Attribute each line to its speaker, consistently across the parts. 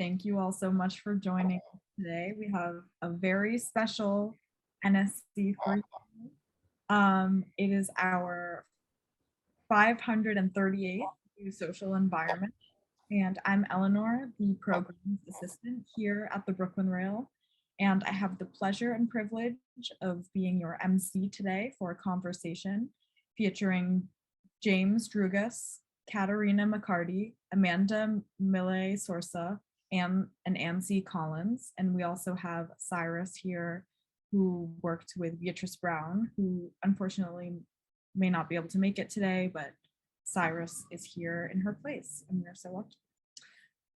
Speaker 1: Thank you all so much for joining us today. We have a very special NSC for you. It is our 538th New Social Environment, and I'm Eleanor, the Programs Assistant here at the Brooklyn Rail, and I have the pleasure and privilege of being your MC today for a conversation featuring James Drougas, Katharina McCarty, Amanda Millet-Sorsa, and Nancy Collins. And we also have Cyrus here, who worked with Beatriz Browne, who unfortunately may not be able to make it today, but Cyrus is here in her place, and we're so lucky.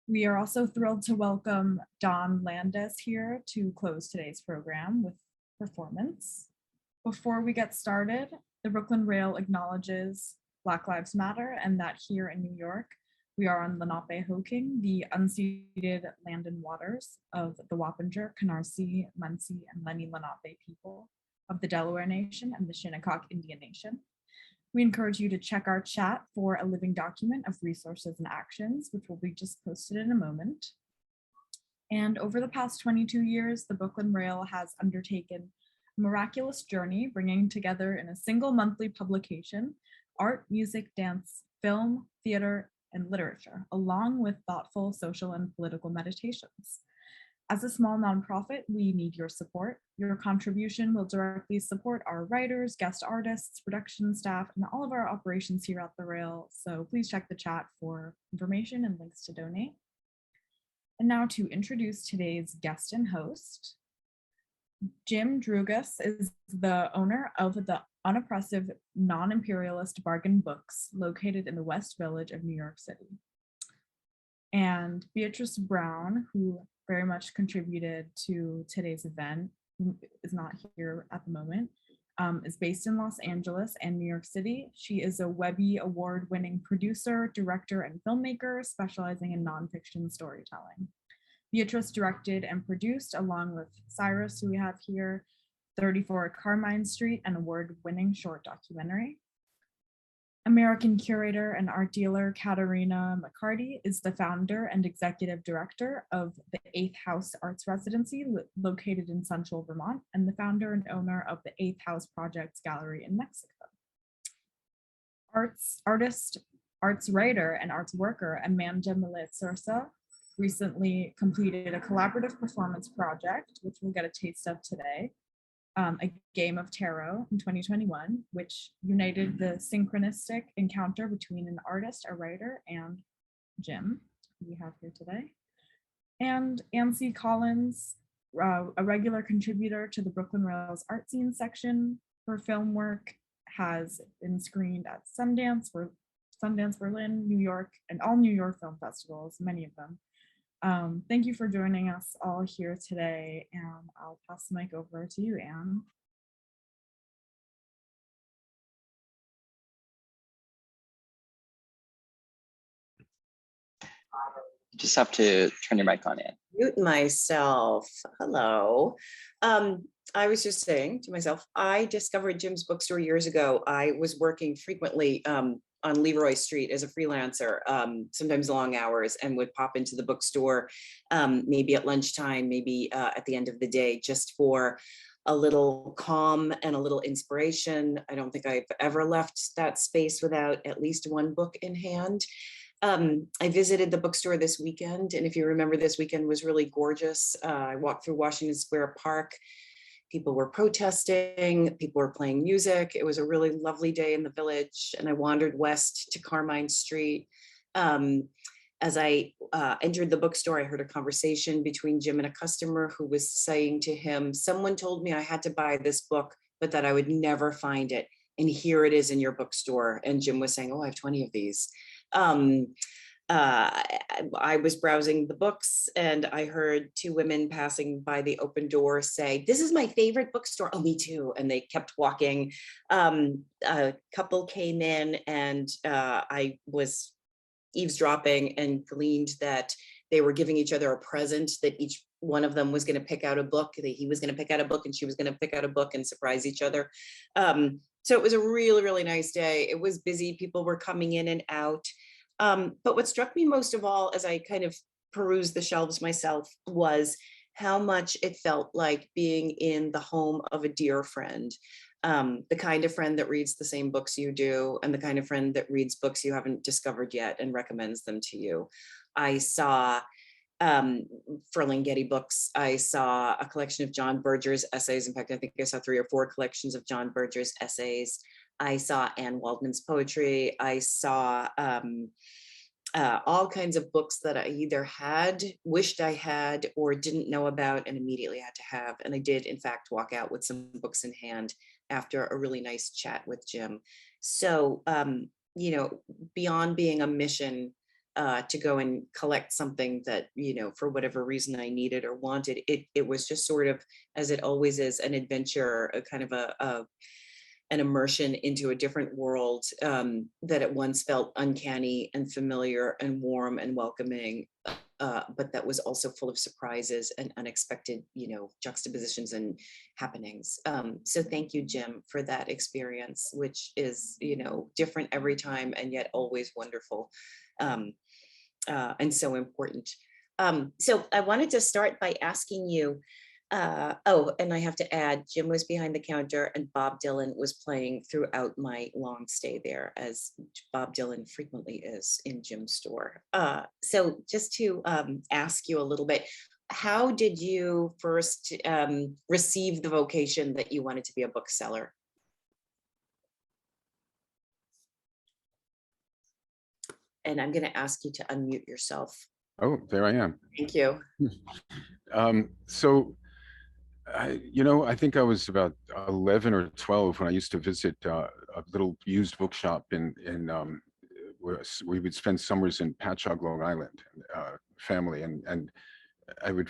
Speaker 1: We are also thrilled to welcome Don Landis here to close today's program with performance. Before we get started, the Brooklyn Rail acknowledges Black Lives Matter and that here in New York, we are on Lenape-Hoking, the unceded land and waters of the Wappinger, Canarsie, Munsee, and Lenni Lenape people of the Delaware Nation and the Shinnecock Indian Nation. We encourage you to check our chat for a living document of resources and actions, which will be just posted in a moment. And over the past 22 years, the Brooklyn Rail has undertaken a miraculous journey, bringing together in a single monthly publication, art, music, dance, film, theater, and literature, along with thoughtful social and political meditations. As a small nonprofit, we need your support. Your contribution will directly support our writers, guest artists, production staff, and all of our operations here at the Rail. So please check the chat for information and links to donate. And now to introduce today's guest and host. Jim Drougas is the owner of the Unoppressive Non-Imperialist Bargain Books located in the West Village of New York City. And Beatriz Browne, who very much contributed to today's event, is not here at the moment, is based in Los Angeles and New York City. She is a Webby Award winning producer, director, and filmmaker specializing in nonfiction storytelling. Beatriz directed and produced, along with Cyrus, who we have here, 34 Carmine St, an award-winning short documentary. American curator and art dealer Katharina McCarty is the founder and executive director of the 8th House Arts Residency located in Central Vermont, and the founder and owner of the 8th House Projects Gallery in Mexico. Artist, arts writer, and arts worker Amanda Millet-Sorsa recently completed a collaborative performance project, which we'll get a taste of today, a game of tarot in 2021, which united the synchronistic encounter between an artist, a writer, and Jim, who we have here today. And Nancy Collins, a regular contributor to the Brooklyn Rail's art scene section. Her film work has been screened at Sundance, Berlin, New York, and all New York film festivals, many of them. Thank you for joining us all here today, and I'll pass the mic over to you, Anne.
Speaker 2: You just have to turn your mic on, Anne.
Speaker 3: Mute myself. Hello. I was just saying to myself, I discovered Jim's Bookstore years ago. I was working frequently on Leroy Street as a freelancer, sometimes long hours, and would pop into the bookstore, maybe at lunchtime, maybe at the end of the day, just for a little calm and a little inspiration. I don't think I've ever left that space without at least one book in hand. I visited the bookstore this weekend, and if you remember, this weekend was really gorgeous. I walked through Washington Square Park. People were protesting, people were playing music. It was a really lovely day in the village, and I wandered west to Carmine St. As I entered the bookstore, I heard a conversation between Jim and a customer who was saying to him, "Someone told me I had to buy this book, but that I would never find it. And here it is in your bookstore." And Jim was saying, "Oh, I have 20 of these." I was browsing the books, and I heard two women passing by the open door say, "This is my favorite bookstore." "Oh, me too." And they kept walking. A couple came in, and I was eavesdropping and gleaned that they were giving each other a present, that each one of them was going to pick out a book, that he was going to pick out a book and she was going to pick out a book and surprise each other. So it was a really, really nice day. It was busy. People were coming in and out. But what struck me most of all as I kind of peruse the shelves myself was how much it felt like being in the home of a dear friend. The kind of friend that reads the same books you do, and the kind of friend that reads books you haven't discovered yet and recommends them to you. I saw Ferlinghetti books. I saw a collection of John Berger's essays. In fact, I think I saw 3 or 4 collections of John Berger's essays. I saw Anne Waldman's poetry. I saw all kinds of books that I either had, wished I had, or didn't know about and immediately had to have. And I did, in fact, walk out with some books in hand after a really nice chat with Jim. So, you know, beyond being a mission to go and collect something that, you know, for whatever reason I needed or wanted, it was just sort of, as it always is, an adventure, a kind of an immersion into a different world that at once felt uncanny and familiar and warm and welcoming, but that was also full of surprises and unexpected, you know, juxtapositions and happenings. So thank you, Jim, for that experience, which is, you know, different every time and yet always wonderful and so important. So I wanted to start by asking you, oh, and I have to add, Jim was behind the counter and Bob Dylan was playing throughout my long stay there, as Bob Dylan frequently is in Jim's store. So just to ask you a little bit, how did you first receive the vocation that you wanted to be a bookseller? And I'm going to ask you to unmute yourself.
Speaker 4: Oh, there I am.
Speaker 3: Thank you.
Speaker 4: So, you know, I think I was about 11 or 12 when I used to visit a little used bookshop where we would spend summers in Patchogue, Long Island, family, and I would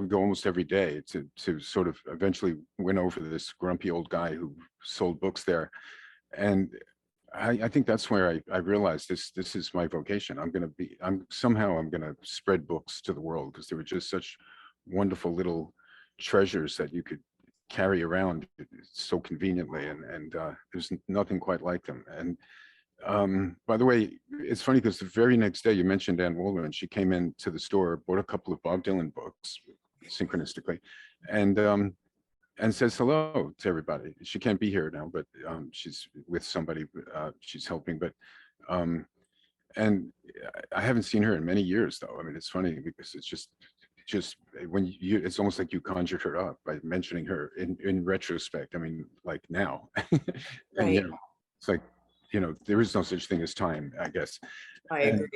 Speaker 4: go almost every day to sort of eventually win over this grumpy old guy who sold books there. And I think that's where I realized this is my vocation. Somehow I'm gonna spread books to the world, because they were just such wonderful little treasures that you could carry around so conveniently, and there's nothing quite like them. And by the way, it's funny because the very next day you mentioned Anne Waldman. She came into the store, bought a couple of Bob Dylan books synchronistically, and says hello to everybody. She can't be here now, but she's with somebody she's helping. But and I haven't seen her in many years, though. I mean, it's funny because it's just when it's almost like you conjured her up by mentioning her in retrospect. I mean, like now, and,
Speaker 3: Right.
Speaker 4: you know, it's like, you know, there is no such thing as time, I guess.
Speaker 3: I agree.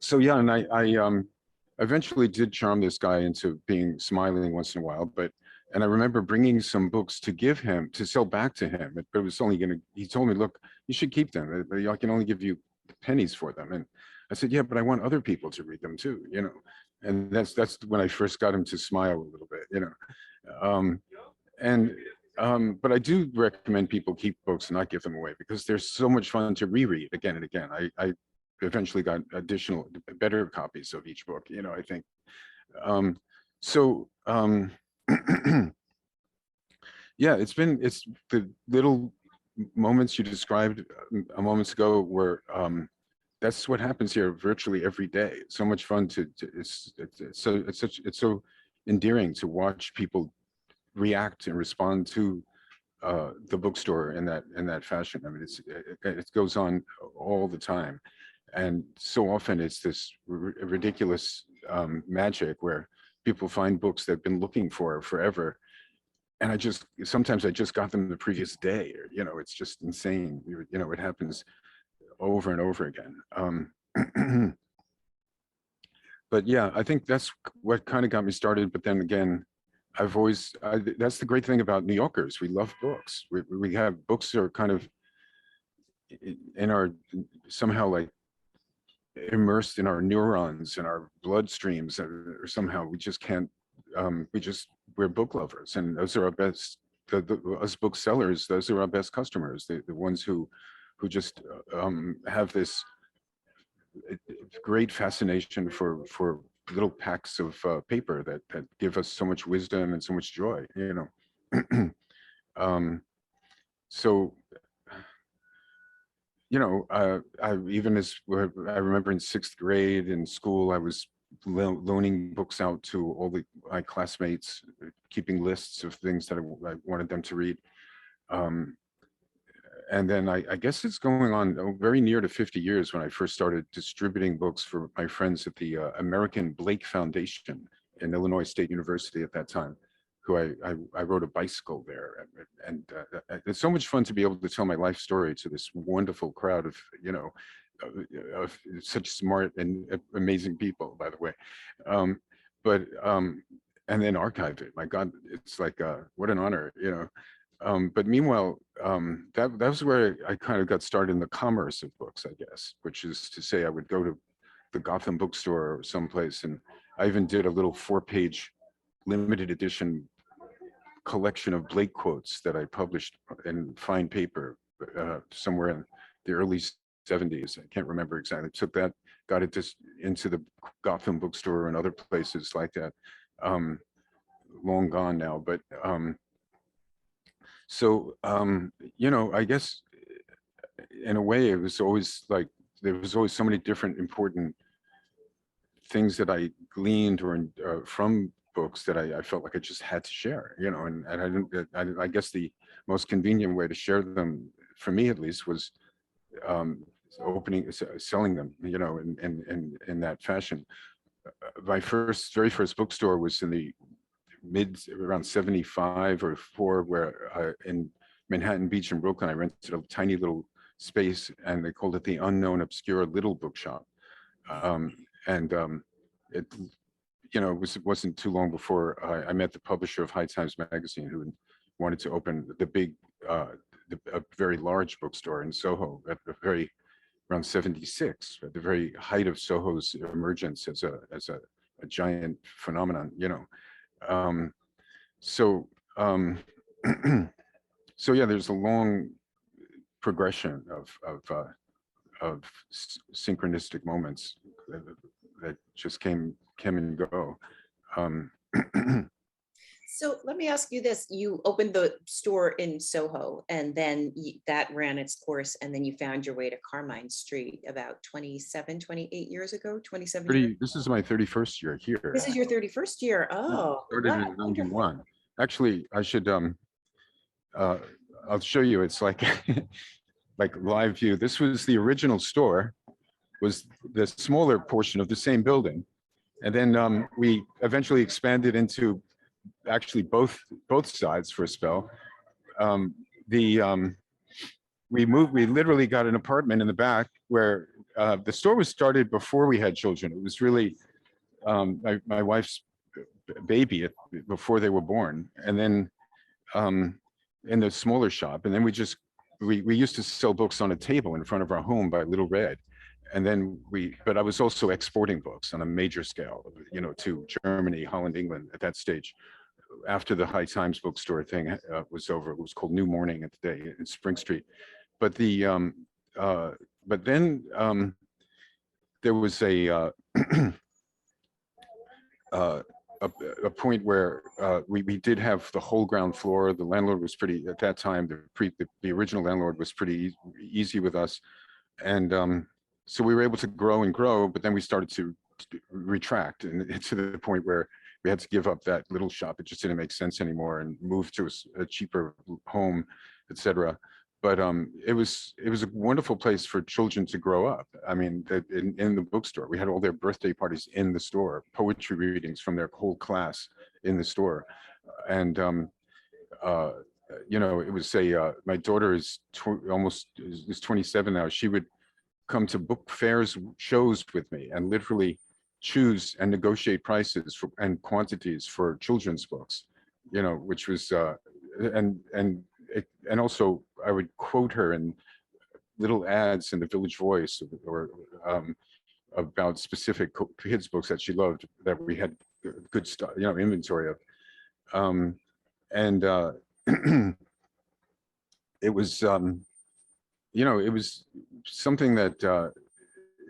Speaker 4: So yeah, and I eventually did charm this guy into being smiling once in a while, and I remember bringing some books to give him, to sell back to him, but it was only he told me, look, you should keep them. I can only give you pennies for them. And I said, yeah, but I want other people to read them too, you know? And that's when I first got him to smile a little bit, you know? But I do recommend people keep books and not give them away, because they're so much fun to reread again and again. I eventually got better copies of each book, you know, I think. Yeah, it's the little moments you described a moments ago where that's what happens here virtually every day. It's so much fun it's so endearing to watch people react and respond to the bookstore in that fashion. I mean, it goes on all the time, and so often it's this ridiculous magic where people find books they've been looking for forever, and sometimes I just got them the previous day, or, you know, it's just insane. You know, it happens over and over again. But yeah, I think that's what kind of got me started. But then again, that's the great thing about New Yorkers. We love books. We have books that are kind of in our, somehow like immersed in our neurons and our bloodstreams, or somehow we just can't, we're book lovers, and those are our best, us booksellers, those are our best customers, the ones who just have this great fascination for little packs of paper that give us so much wisdom and so much joy, you know. So you know, I even as I remember in 6th grade in school, I was loaning books out to all my classmates, keeping lists of things that I wanted them to read. And then I guess it's going on very near to 50 years when I first started distributing books for my friends at the American Blake Foundation in Illinois State University at that time, who I rode a bicycle there. And it's so much fun to be able to tell my life story to this wonderful crowd of, you know, of such smart and amazing people, by the way. And then archive it. My God, it's like, what an honor, you know. But meanwhile, that was where I kind of got started in the commerce of books, I guess, which is to say I would go to the Gotham bookstore or someplace, and I even did a little 4-page limited edition collection of Blake quotes that I published in fine paper somewhere in the early 70s. I can't remember exactly. Took that, got it just into the Gotham bookstore and other places like that. Long gone now, but you know, I guess in a way it was always like there was always so many different important things that I gleaned from books that I felt like I just had to share, you know, and I guess the most convenient way to share them, for me at least, was selling them, you know, in that fashion. My very first bookstore was in the around 75 or 4, where in Manhattan Beach in Brooklyn, I rented a tiny little space, and they called it the Unknown Obscure Little Bookshop. It, you know, it wasn't too long before I met the publisher of High Times magazine, who wanted to open a very large bookstore in Soho around 76, at the very height of Soho's emergence as a giant phenomenon, you know. So yeah, there's a long progression of synchronistic moments that just came and go.
Speaker 3: So let me ask you this. You opened the store in Soho, and then that ran its course, and then you found your way to Carmine Street about 28 years ago, 27 years.
Speaker 4: This is my 31st year here.
Speaker 3: This is your 31st year. Oh,
Speaker 4: started in 91. Actually, I should, I'll show you. It's like, like live view. This was the original store, was the smaller portion of the same building. And then we eventually expanded into actually both sides for a spell. We literally got an apartment in the back where the store was started before we had children. It was really my wife's baby before they were born. And then in the smaller shop, and then we used to sell books on a table in front of our home by Little Red. And then but I was also exporting books on a major scale, you know, to Germany, Holland, England at that stage. After the High Times bookstore thing was over, it was called New Morning at the day in Spring Street. But but then there was a point where we did have the whole ground floor. The landlord was pretty, at that time, the original landlord was pretty easy with us. And so we were able to grow and grow, but then we started to retract, and to the point where we had to give up that little shop. It just didn't make sense anymore, and move to a cheaper home, etc. But it was a wonderful place for children to grow up. I mean, in the bookstore, we had all their birthday parties in the store, poetry readings from their whole class in the store. And you know, it was my daughter is almost 27 now. She would come to book fairs, shows with me, and literally choose and negotiate prices and quantities for children's books, you know, which was and also I would quote her in little ads in the Village Voice or about specific kids books that she loved, that we had good stuff, you know, inventory of. It was you know, it was something that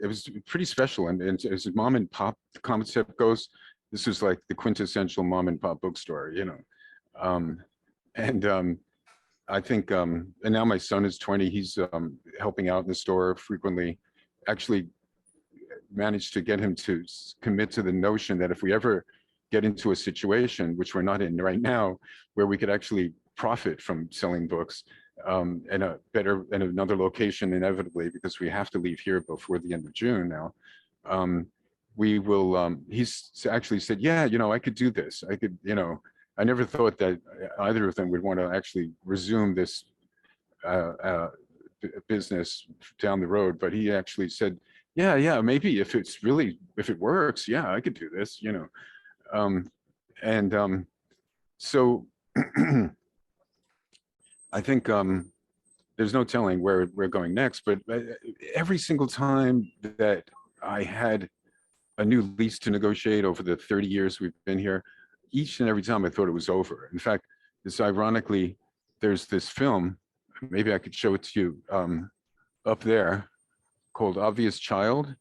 Speaker 4: it was pretty special. And as mom and pop concept goes, this was like the quintessential mom and pop bookstore, you know. I think, and now my son is 20, he's helping out in the store frequently. Actually managed to get him to commit to the notion that if we ever get into a situation, which we're not in right now, where we could actually profit from selling books in a better, in another location inevitably, because we have to leave here before the end of June now, we will, he's actually said, yeah, you know, I could do this. I could, you know, I never thought that either of them would want to actually resume this business down the road, but he actually said, yeah, maybe if it's really, if it works, yeah, I could do this, you know. So I think there's no telling where we're going next, but every single time that I had a new lease to negotiate over the 30 years we've been here, each and every time I thought it was over. In fact, this ironically, there's this film, maybe I could show it to you up there, called Obvious Child,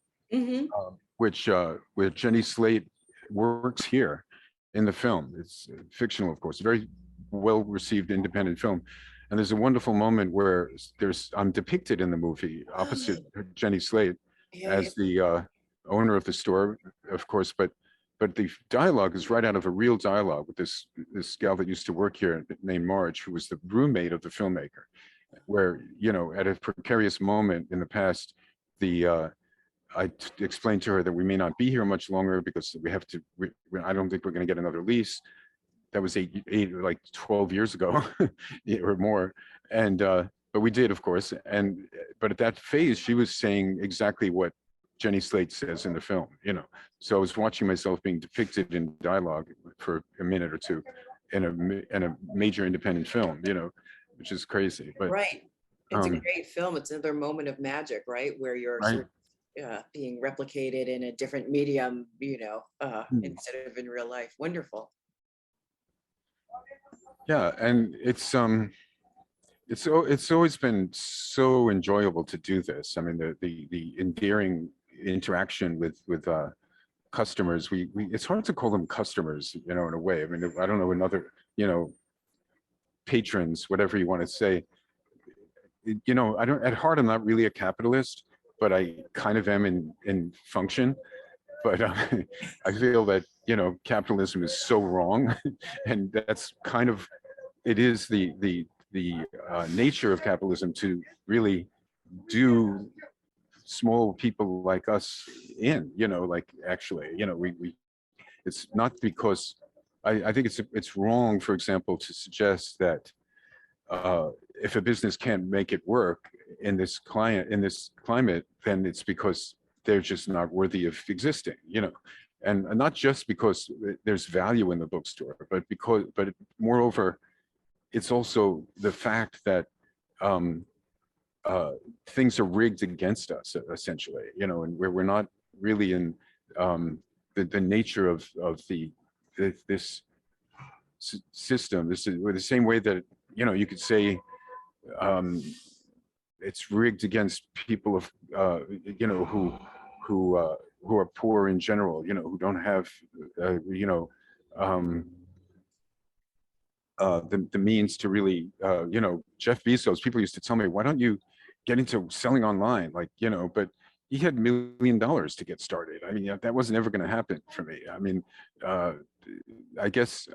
Speaker 4: which where Jenny Slate works here in the film. It's fictional, of course, very well received independent film. And there's a wonderful moment where I'm depicted in the movie opposite Jenny Slate as the owner of the store, of course, but the dialogue is right out of a real dialogue with this gal that used to work here named Marge, who was the roommate of the filmmaker, where, you know, at a precarious moment in the past, I explained to her that we may not be here much longer because we have to, I don't think we're going to get another lease. That was like 12 years ago or more. And, but we did, of course. But at that phase, she was saying exactly what Jenny Slate says in the film, you know. So I was watching myself being depicted in dialogue for a minute or two in a major independent film, you know, which is crazy. But
Speaker 3: right. It's a great film. It's another moment of magic, right? Where you're sort of, being replicated in a different medium, you know, instead of in real life. Wonderful.
Speaker 4: Yeah, and it's always been so enjoyable to do this. I mean, the endearing interaction with customers. We it's hard to call them customers, you know, in a way. I mean, I don't know, another, you know, patrons, whatever you want to say. You know, I don't, at heart, I'm not really a capitalist, but I kind of am in function. But I feel that, you know, capitalism is so wrong, and that's kind of, it is the nature of capitalism to really do small people like us in, you know, like actually, you know, we it's not because I think it's wrong, for example, to suggest that if a business can't make it work in this climate, then it's because they're just not worthy of existing, you know. And not just because there's value in the bookstore, but moreover, it's also the fact that things are rigged against us, essentially, you know, and where we're not really in the nature of this system. This is the same way that, you know, you could say it's rigged against people of you know, who are poor in general, you know, who don't have you know, the means to really, you know, Jeff Bezos, people used to tell me, why don't you get into selling online? Like, you know, but he had $1 million to get started. I mean, that wasn't ever going to happen for me. I mean, I guess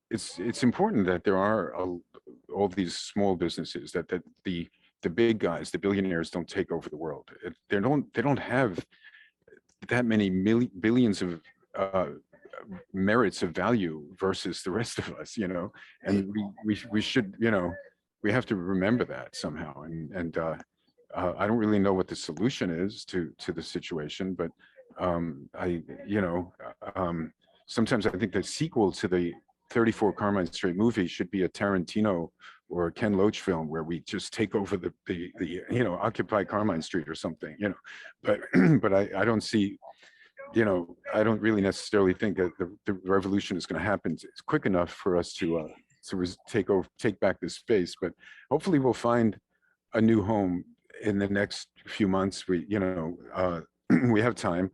Speaker 4: it's important that there are all these small businesses, that the big guys, the billionaires, don't take over the world. They don't have that many billions of merits of value versus the rest of us, you know, and we should, you know, we have to remember that somehow. And I don't really know what the solution is to the situation, but you know, sometimes I think the sequel to the 34 Carmine St movie should be a Tarantino or a Ken Loach film, where we just take over the you know, occupy Carmine Street or something, you know. But I don't see, you know, I don't really necessarily think that the revolution is going to happen. It's quick enough for us to take back this space. But hopefully we'll find a new home in the next few months. We, you know, we have time.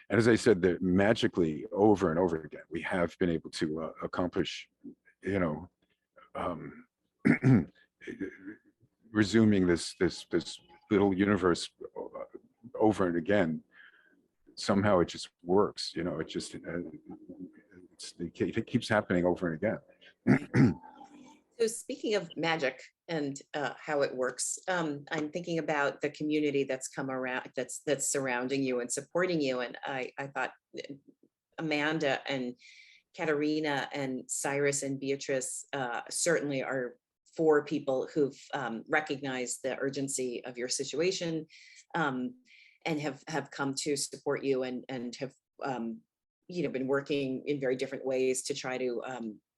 Speaker 4: And as I said, that magically over and over again, we have been able to accomplish, you know, resuming this little universe over and again, somehow it just works. You know, it just it keeps happening over and again.
Speaker 3: So speaking of magic and how it works, I'm thinking about the community that's come around, that's surrounding you and supporting you. And I thought Amanda and Katarina and Cyrus and Beatrice certainly are four people who've recognized the urgency of your situation and have come to support you and have been working in very different ways to try to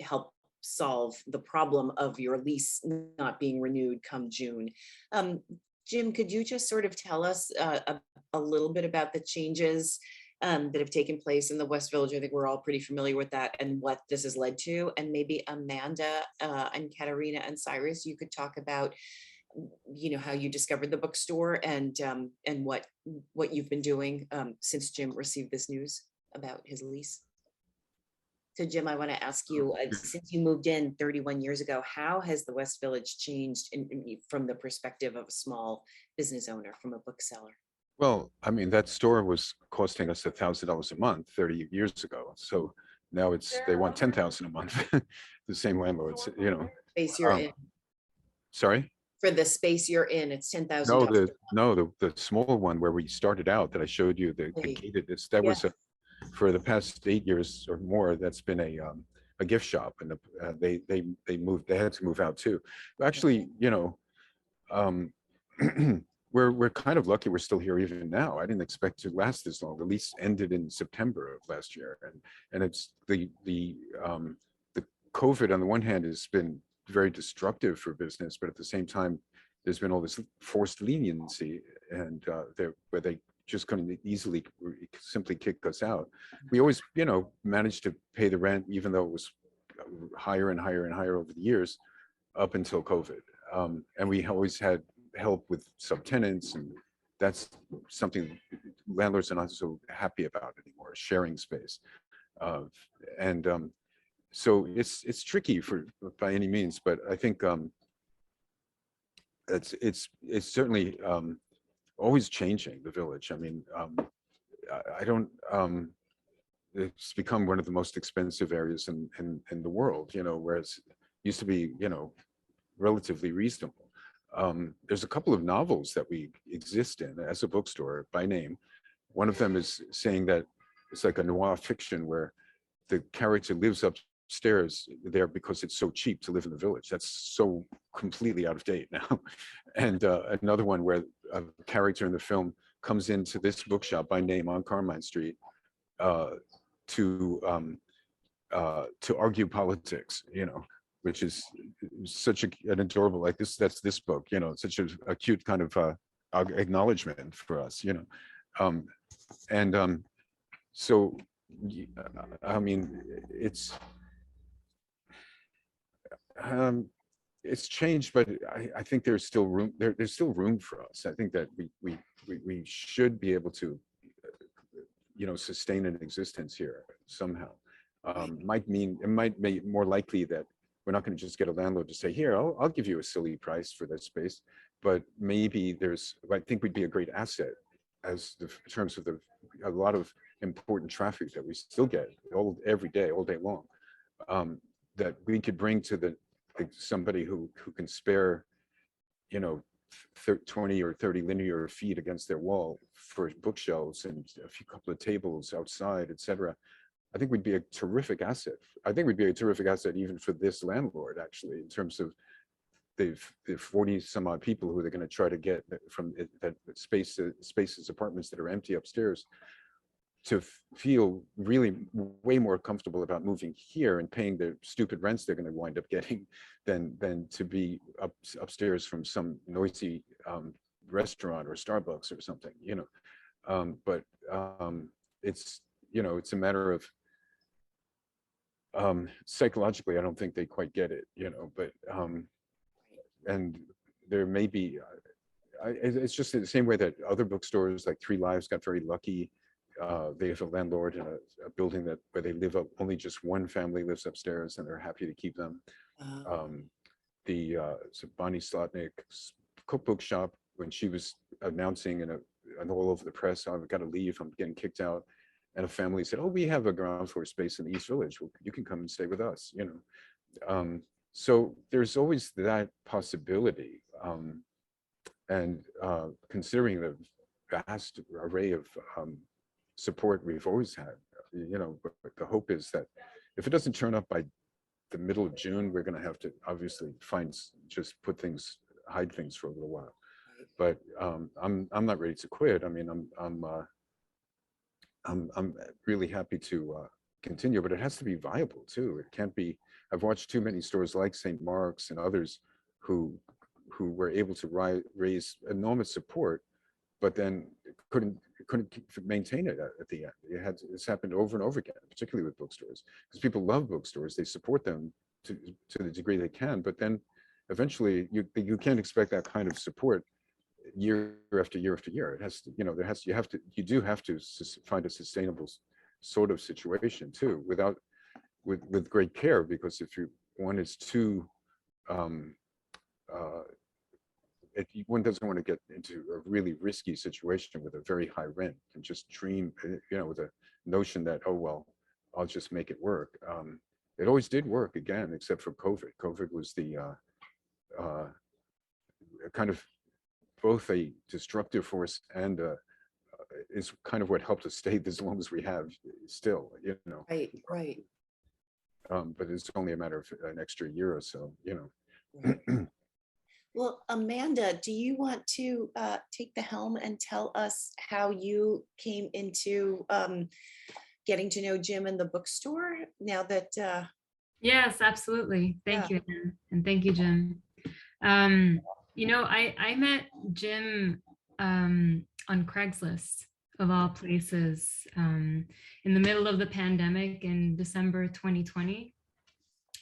Speaker 3: help solve the problem of your lease not being renewed come June. Jim, could you just sort of tell us a little bit about the changes that have taken place in the West Village? I think we're all pretty familiar with that and what this has led to. And maybe Amanda and Katarina and Cyrus, you could talk about, how you discovered the bookstore and what you've been doing since Jim received this news about his lease. So Jim, I want to ask you, since you moved in 31 years ago, how has the West Village changed from the perspective of a small business owner, from a bookseller?
Speaker 4: Well, I mean, that store was costing us $1,000 a month 30 years ago. So now they want 10,000 a month. The same landlords,
Speaker 3: Space you're in.
Speaker 4: Sorry?
Speaker 3: For the space you're in, it's $10,000.
Speaker 4: The small one where we started out that I showed you, the gated, that was for the past 8 years or more, that's been a gift shop, and they had to move out too. Actually, we're kind of lucky we're still here even now. I didn't expect to last this long. The lease ended in September of last year, and it's the COVID on the one hand has been very destructive for business, but at the same time, there's been all this forced leniency, and where they just couldn't easily simply kick us out. We always, managed to pay the rent, even though it was higher and higher and higher over the years, up until COVID. And we always had help with subtenants, and that's something landlords are not so happy about anymore, sharing space. So it's tricky by any means, but I think it's certainly always changing, the village. I mean, it's become one of the most expensive areas in the world, whereas it used to be, relatively reasonable. There's a couple of novels that we exist in as a bookstore by name. One of them is saying that it's like a noir fiction where the character lives upstairs there because it's so cheap to live in the village. That's so completely out of date now. And another one where a character in the film comes into this bookshop by name on Carmine Street to argue politics, which is such an adorable, like that's this book, such a cute kind of acknowledgement for us, so I mean, it's changed, but I think there's still room. There's still room for us. I think that we should be able to, sustain an existence here somehow. Might be more likely that we're not going to just get a landlord to say, here, I'll give you a silly price for that space, but maybe I think we'd be a great asset in terms of a lot of important traffic that we still get every day, all day long, that we could bring to somebody who can spare, 20 or 30 linear feet against their wall for bookshelves and a couple of tables outside, etc. I think we'd be a terrific asset. I think we'd be a terrific asset even for this landlord, actually, in terms of the 40 some odd people who they're going to try to get from that spaces, apartments that are empty upstairs, to feel really way more comfortable about moving here and paying the stupid rents they're going to wind up getting than to be upstairs from some noisy restaurant or Starbucks or something, but it's, it's a matter of psychologically, I don't think they quite get it, but and there may be, it's just the same way that other bookstores like Three Lives got very lucky. They have a landlord in a building where they live up, only just one family lives upstairs and they're happy to keep them. so Bonnie Slotnick's cookbook shop, when she was announcing and all over the press, I've got to leave, I'm getting kicked out. And a family said, oh, we have a ground floor space in the East Village. Well, you can come and stay with us, you know. So there's always that possibility. And considering the vast array of support we've always had, you know, but the hope is that if it doesn't turn up by the middle of June, we're going to have to obviously hide things for a little while. But I'm not ready to quit. I mean, I'm really happy to continue, but it has to be viable too. It can't be. I've watched too many stores like St. Mark's and others who were able to raise enormous support, but then couldn't maintain it at the end. It's happened over and over again, particularly with bookstores, because people love bookstores. They support them to the degree they can, but then eventually you can't expect that kind of support year after year after year. It has to, you know, you do have to find a sustainable sort of situation too, with great care, because if one is too one doesn't want to get into a really risky situation with a very high rent and just dream, you know, with a notion that, oh, well, I'll just make it work. It always did work, again, except for COVID. COVID was the kind of both a destructive force and is kind of what helped us stay as long as we have still, you know.
Speaker 3: Right.
Speaker 4: But it's only a matter of an extra year or so, you know.
Speaker 3: Right. Well, Amanda, do you want to take the helm and tell us how you came into getting to know Jim and the bookstore now that...
Speaker 5: Yes, absolutely. Thank you, Anne, and thank you, Jim. You know, I met Jim on Craigslist, of all places, in the middle of the pandemic in December 2020.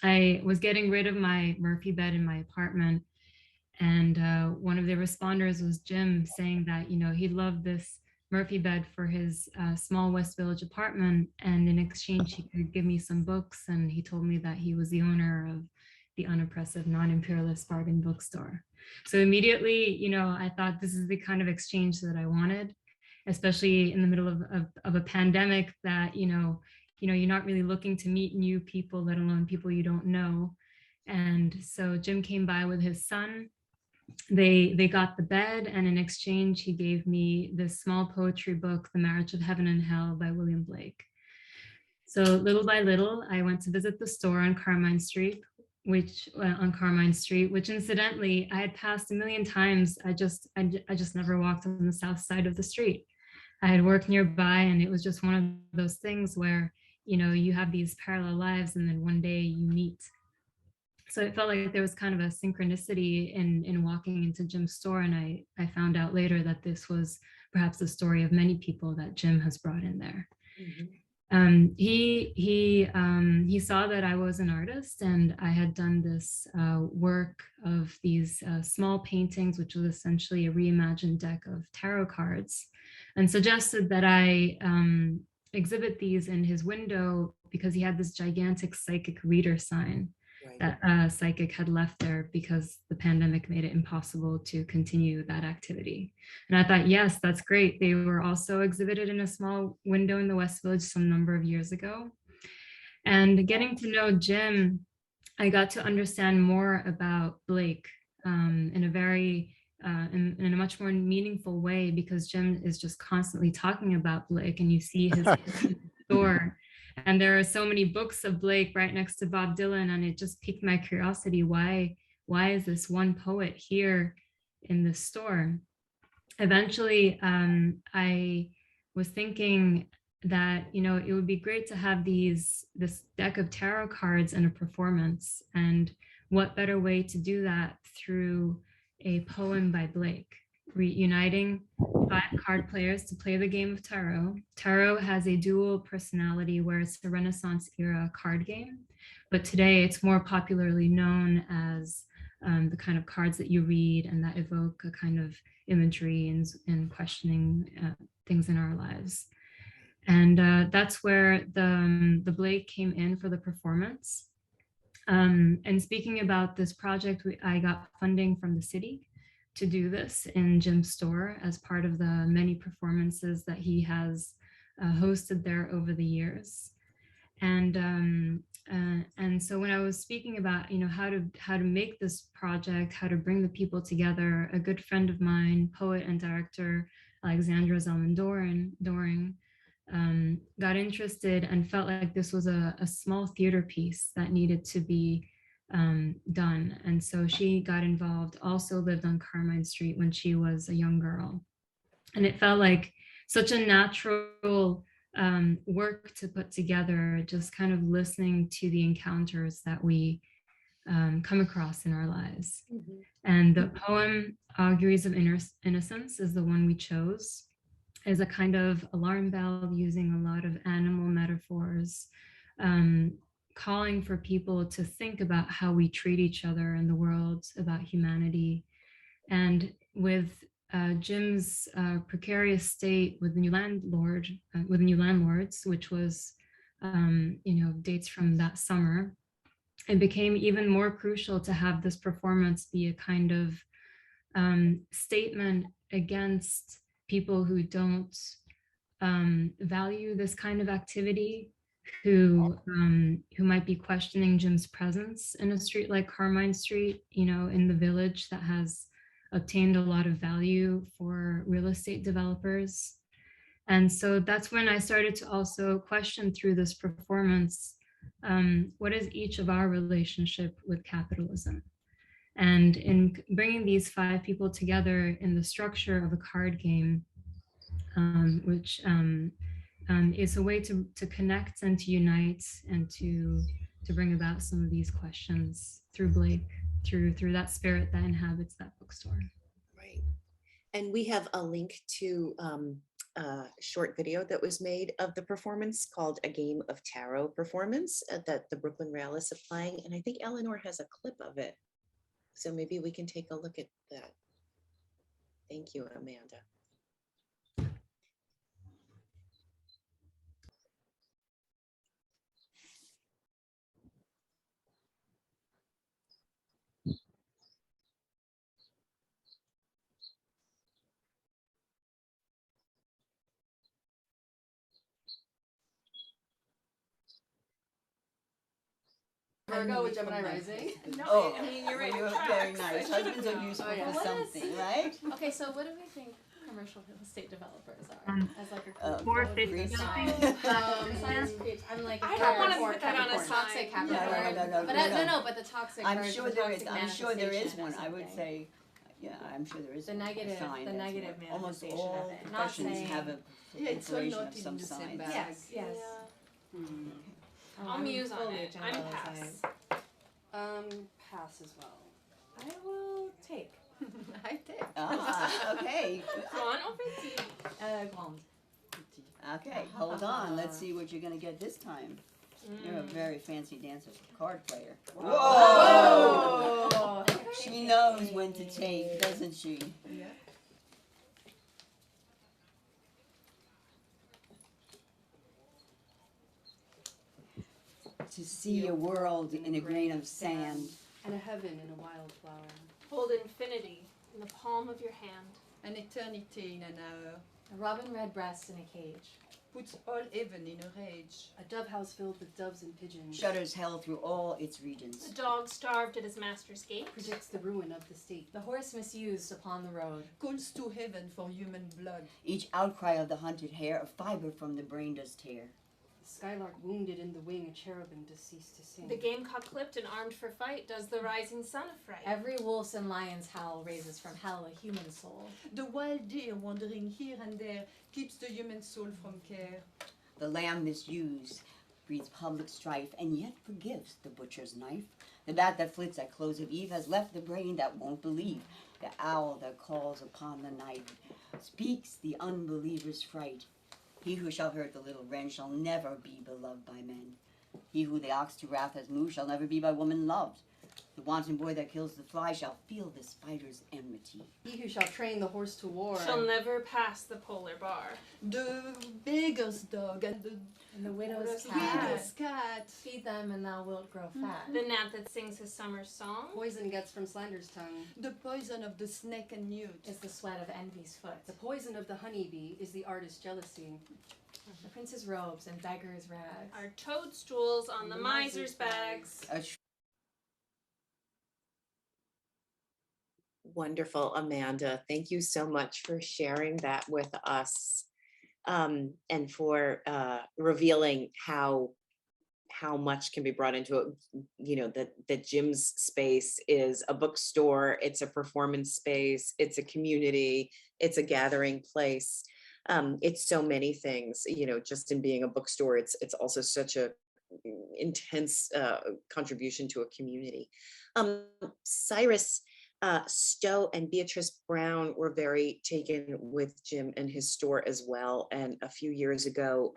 Speaker 5: I was getting rid of my Murphy bed in my apartment, and one of the responders was Jim, saying that, you know, he loved this Murphy bed for his small West Village apartment, and in exchange he could give me some books, and he told me that he was the owner of the Unoppressive Non-Imperialist bargain bookstore. So immediately, you know, I thought this is the kind of exchange that I wanted, especially in the middle of a pandemic that, you know, you're not really looking to meet new people, let alone people you don't know. And so Jim came by with his son. They got the bed, and in exchange, he gave me this small poetry book, The Marriage of Heaven and Hell by William Blake. So little by little, I went to visit the store on Carmine Street, which incidentally I had passed a million times. I just never walked on the south side of the street. I had worked nearby, and it was just one of those things where, you know, you have these parallel lives and then one day you meet. So it felt like there was kind of a synchronicity in walking into Jim's store, and I found out later that this was perhaps the story of many people that Jim has brought in there. Mm-hmm. He saw that I was an artist, and I had done this work of these small paintings, which was essentially a reimagined deck of tarot cards, and suggested that I exhibit these in his window because he had this gigantic psychic reader sign that a psychic had left there because the pandemic made it impossible to continue that activity. And I thought, yes, that's great. They were also exhibited in a small window in the West Village some number of years ago. And getting to know Jim, I got to understand more about Blake in a very, in a much more meaningful way, because Jim is just constantly talking about Blake, and you see his store. And there are so many books of Blake right next to Bob Dylan, and it just piqued my curiosity. Why is this one poet here in this store? Eventually, I was thinking that, you know, it would be great to have this deck of tarot cards and a performance. And what better way to do that through a poem by Blake, reuniting 5 card players to play the game of tarot. Tarot has a dual personality where it's a Renaissance era card game, but today it's more popularly known as the kind of cards that you read and that evoke a kind of imagery and questioning things in our lives. And that's where the Blake came in for the performance. And speaking about this project, I got funding from the city to do this in Jim's store as part of the many performances that he has hosted there over the years. And so when I was speaking about, you know, how to make this project, how to bring the people together, a good friend of mine, poet and director Alexandra Doring, got interested and felt like this was a small theater piece that needed to be done. And so she got involved, also lived on Carmine Street when she was a young girl. And it felt like such a natural work to put together, just kind of listening to the encounters that we come across in our lives.
Speaker 3: Mhm.
Speaker 5: And the poem Auguries of Innocence is the one we chose, as a kind of alarm bell using a lot of animal metaphors, calling for people to think about how we treat each other in the world, about humanity. And with Jim's precarious state with the new landlords, which was, you know, dates from that summer, it became even more crucial to have this performance be a kind of statement against people who don't value this kind of activity, who might be questioning Jim's presence in a street like Carmine Street, you know, in the village that has obtained a lot of value for real estate developers. And so that's when I started to also question through this performance, what is each of our relationship with capitalism? And in bringing these 5 people together in the structure of a card game, which is a way to connect and to unite and to bring about some of these questions through Blake, through that spirit that inhabits that bookstore.
Speaker 3: Right. And we have a link to a short video that was made of the performance called A Game of Tarot performance that the Brooklyn Rail is supplying. And I think Eleanor has a clip of it. So maybe we can take a look at that. Thank you, Amanda.
Speaker 6: Virgo with Gemini rising.
Speaker 7: No,
Speaker 6: Oh,
Speaker 7: I mean you're right.
Speaker 6: Well, you're very nice. Husbands are useful
Speaker 7: Oh, yeah.
Speaker 6: for something, right?
Speaker 7: Okay, so what do we think commercial real estate developers are as like a
Speaker 5: Four
Speaker 7: group?
Speaker 5: fifty.
Speaker 7: I'm like
Speaker 6: I
Speaker 7: don't
Speaker 6: wanna
Speaker 7: Capricorn,
Speaker 6: put that on a
Speaker 7: Capricorn. Toxic
Speaker 6: sign.
Speaker 7: Capricorn.
Speaker 6: No,
Speaker 7: But no, but the toxic.
Speaker 6: I'm
Speaker 7: or
Speaker 6: sure
Speaker 7: the
Speaker 6: there is.
Speaker 7: toxic
Speaker 6: I'm sure there is
Speaker 7: manifestation or
Speaker 6: one. I would
Speaker 7: something.
Speaker 6: say, yeah, I'm sure there is.
Speaker 7: The
Speaker 6: one, a
Speaker 7: negative-
Speaker 6: sign
Speaker 7: the
Speaker 6: that's
Speaker 7: negative
Speaker 6: more- almost
Speaker 7: manifestation
Speaker 6: all
Speaker 7: of it. Not
Speaker 6: professions
Speaker 7: saying-
Speaker 6: have a
Speaker 8: Yeah, it's all
Speaker 6: inflation
Speaker 8: not
Speaker 6: of
Speaker 8: in
Speaker 6: some
Speaker 8: the same
Speaker 6: signs.
Speaker 8: bag.
Speaker 7: Yes, yes.
Speaker 6: Hmm.
Speaker 7: Oh,
Speaker 8: I'll
Speaker 7: I'm
Speaker 8: muse on
Speaker 7: fully
Speaker 8: it. I'm
Speaker 7: generalizing.
Speaker 8: pass.
Speaker 7: Pass as well. I will take.
Speaker 8: I take.
Speaker 6: Ah, okay.
Speaker 8: Grand or petit?
Speaker 7: Grande.
Speaker 6: Okay, hold on. Let's see what you're gonna get this time. You're a very fancy dancer, card player. Whoa!
Speaker 7: Oh.
Speaker 6: She knows when to take, doesn't she?
Speaker 8: Yeah.
Speaker 6: To see a world in a grain of sand.
Speaker 8: And a heaven in a wildflower.
Speaker 9: Hold infinity in the palm of your hand.
Speaker 8: An eternity in an hour.
Speaker 7: A robin redbreast in a cage.
Speaker 8: Puts all heaven in a rage.
Speaker 10: A dove house filled with doves and pigeons.
Speaker 6: Shudders hell through all its regions.
Speaker 9: The dog starved at his master's gate.
Speaker 10: Predicts the ruin of the state.
Speaker 7: The horse misused upon the road.
Speaker 8: Calls to heaven for human blood.
Speaker 6: Each outcry of the hunted hare, a fiber from the brain does tear.
Speaker 10: The skylark wounded in the wing, a cherubim deceased to sing.
Speaker 9: The gamecock clipped and armed for fight does the rising sun affright.
Speaker 7: Every wolf's and lion's howl raises from hell a human soul.
Speaker 8: The wild deer wandering here and there keeps the human soul from care.
Speaker 6: The lamb misused breeds public strife, and yet forgives the butcher's knife. The bat that flits at close of eve has left the brain that won't believe. The owl that calls upon the night speaks the unbeliever's fright. He who shall hurt the little wren shall never be beloved by men. He who the ox to wrath has moved shall never be by woman loved. The wanton boy that kills the fly shall feel the spider's enmity.
Speaker 10: He who shall train the horse to war
Speaker 9: Shall never pass the polar bar.
Speaker 8: The beggar's dog and
Speaker 7: And the widow's
Speaker 8: the
Speaker 7: cat.
Speaker 8: widow's cat.
Speaker 7: Feed them and thou wilt grow fat.
Speaker 9: The gnat that sings his summer song.
Speaker 10: poison gets from slander's tongue.
Speaker 8: The poison of the snake and newt.
Speaker 7: Is the sweat of envy's foot.
Speaker 10: The poison of the honeybee is the artist's jealousy.
Speaker 7: The prince's robes and beggar's rags.
Speaker 9: Are toadstools on the miser's bags.
Speaker 3: Wonderful, Amanda. Thank you so much for sharing that with us, and for revealing how much can be brought into it. You know, that Jim's space is a bookstore, it's a performance space, it's a community, it's a gathering place. It's so many things. You know, just in being a bookstore, it's also such a intense contribution to a community. Cyrus Stowe and Beatriz Browne were very taken with Jim and his store as well, and a few years ago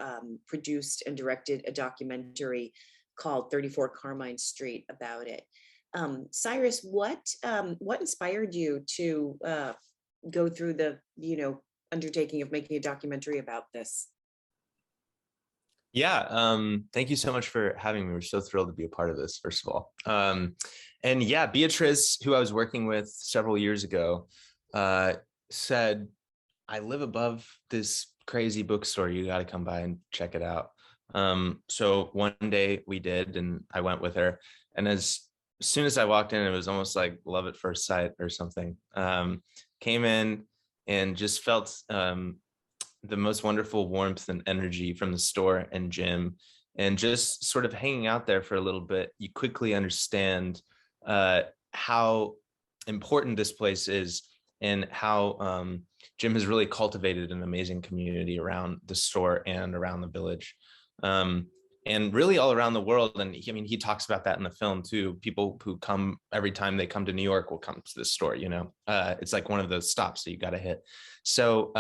Speaker 3: produced and directed a documentary called 34 Carmine Street about it. Cyrus, what inspired you to go through the undertaking of making a documentary about this?
Speaker 11: Yeah, thank you so much for having me. We're so thrilled to be a part of this, first of all. And yeah, Beatriz, who I was working with several years ago, said, I live above this crazy bookstore. You got to come by and check it out. So one day we did, and I went with her. And as soon as I walked in, it was almost like love at first sight or something. Came in and just felt the most wonderful warmth and energy from the store and Jim, and just sort of hanging out there for a little bit. You quickly understand how important this place is, and how Jim has really cultivated an amazing community around the store and around the village, and really all around the world. And he talks about that in the film too. People who come every time they come to New York will come to this store. It's like one of those stops that you got to hit. So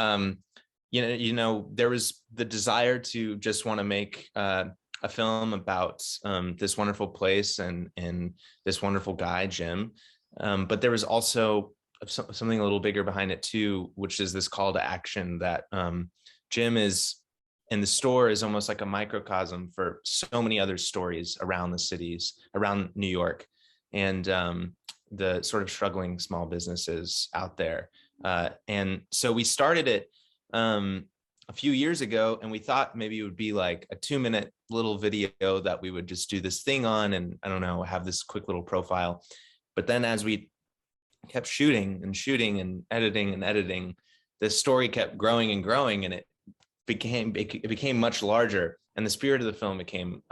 Speaker 11: there was the desire to just want to make a film about this wonderful place and this wonderful guy, Jim. But there was also something a little bigger behind it too, which is this call to action that Jim is, and the store is almost like a microcosm for so many other stories around the cities, around New York, and the sort of struggling small businesses out there. And so we started it a few years ago, and we thought maybe it would be like a 2-minute little video that we would just do this thing on, and I don't know, have this quick little profile. But then as we kept shooting and editing, the story kept growing and growing, and it became much larger, and the spirit of the film became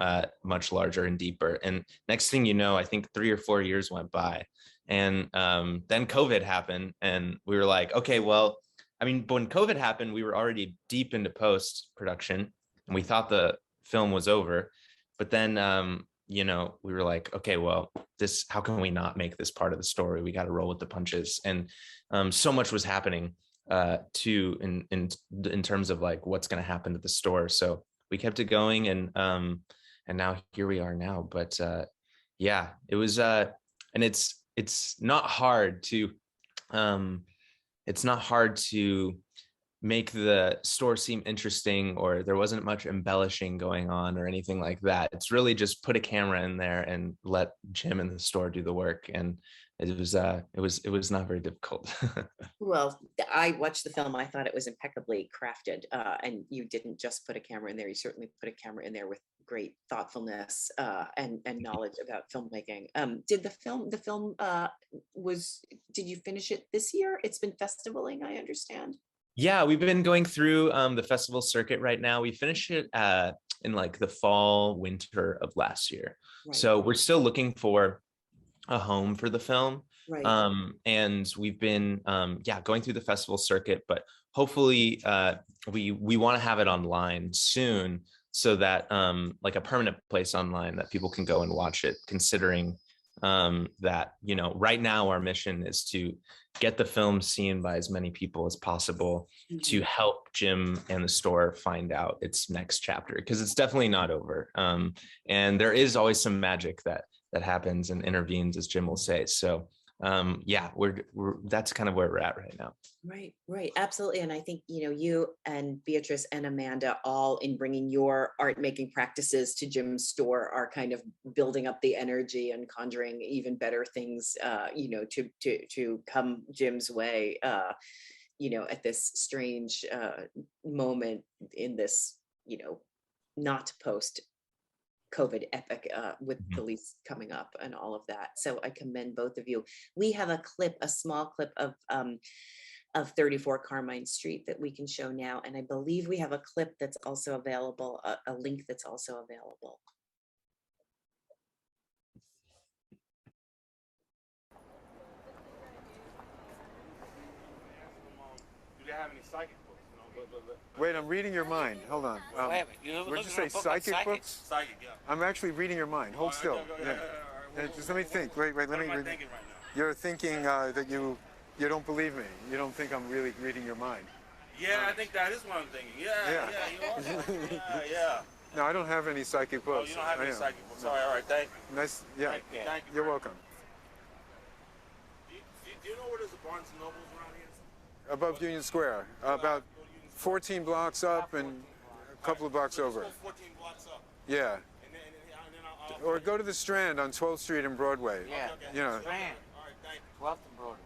Speaker 11: much larger and deeper. And next thing you know, I think 3 or 4 years went by, and then COVID happened, and we were like, okay, well, when COVID happened, we were already deep into post-production, and we thought the film was over. But then, we were like, okay, well, how can we not make this part of the story? We got to roll with the punches. And so much was happening in terms of like what's going to happen to the store. So we kept it going, and now here we are now. But yeah, it was, and it's not hard to. It's not hard to make the store seem interesting, or there wasn't much embellishing going on or anything like that. It's really just put a camera in there and let Jim and the store do the work. And it was not very difficult.
Speaker 3: Well, I watched the film. I thought it was impeccably crafted, and you didn't just put a camera in there. You certainly put a camera in there with great thoughtfulness and knowledge about filmmaking. Did you finish it this year? It's been festivaling, I understand.
Speaker 11: Yeah, we've been going through the festival circuit right now. We finished it in like the fall, winter of last year. Right. So we're still looking for a home for the film. Right. And we've been going through the festival circuit, but hopefully we want to have it online soon, so that like a permanent place online that people can go and watch it, considering that right now our mission is to get the film seen by as many people as possible, to help Jim and the store find out its next chapter, because it's definitely not over. And there is always some magic that that happens and intervenes, as Jim will say. So yeah, we're that's kind of where we're at right now.
Speaker 3: Right, absolutely. And I think, you and Beatrice and Amanda, all in bringing your art making practices to Jim's store, are kind of building up the energy and conjuring even better things, to come Jim's way, at this strange moment in this, not post COVID epic, with the lease coming up and all of that. So I commend both of you. We have a small clip of 34 Carmine Street that we can show now. And I believe we have a clip that's also available, a link that's also available.
Speaker 12: Do they have any psychic books?
Speaker 13: Wait, I'm reading your mind. Hold on. What did you say, psychic books?
Speaker 12: Psychic, yeah.
Speaker 13: I'm actually reading your mind. Hold still. Yeah. Just let me think. Wait, let me.
Speaker 12: What am I thinking right now?
Speaker 13: You're thinking that you don't believe me. You don't think I'm really reading your mind.
Speaker 12: Yeah, I think that is what I'm thinking. Yeah.
Speaker 13: No, I don't have any psychic books.
Speaker 12: Oh, you don't have any psychic books. All right, thank you.
Speaker 13: Nice. Yeah.
Speaker 12: Thank you.
Speaker 13: You're welcome.
Speaker 12: Do you know where there's a Barnes and Nobles around here?
Speaker 13: Above Union Square, about 14 blocks up and a couple of blocks over.
Speaker 12: 14 blocks up.
Speaker 13: Yeah. Or go to the Strand on 12th Street and Broadway.
Speaker 14: Yeah.
Speaker 13: You know.
Speaker 14: Strand. 12th and Broadway.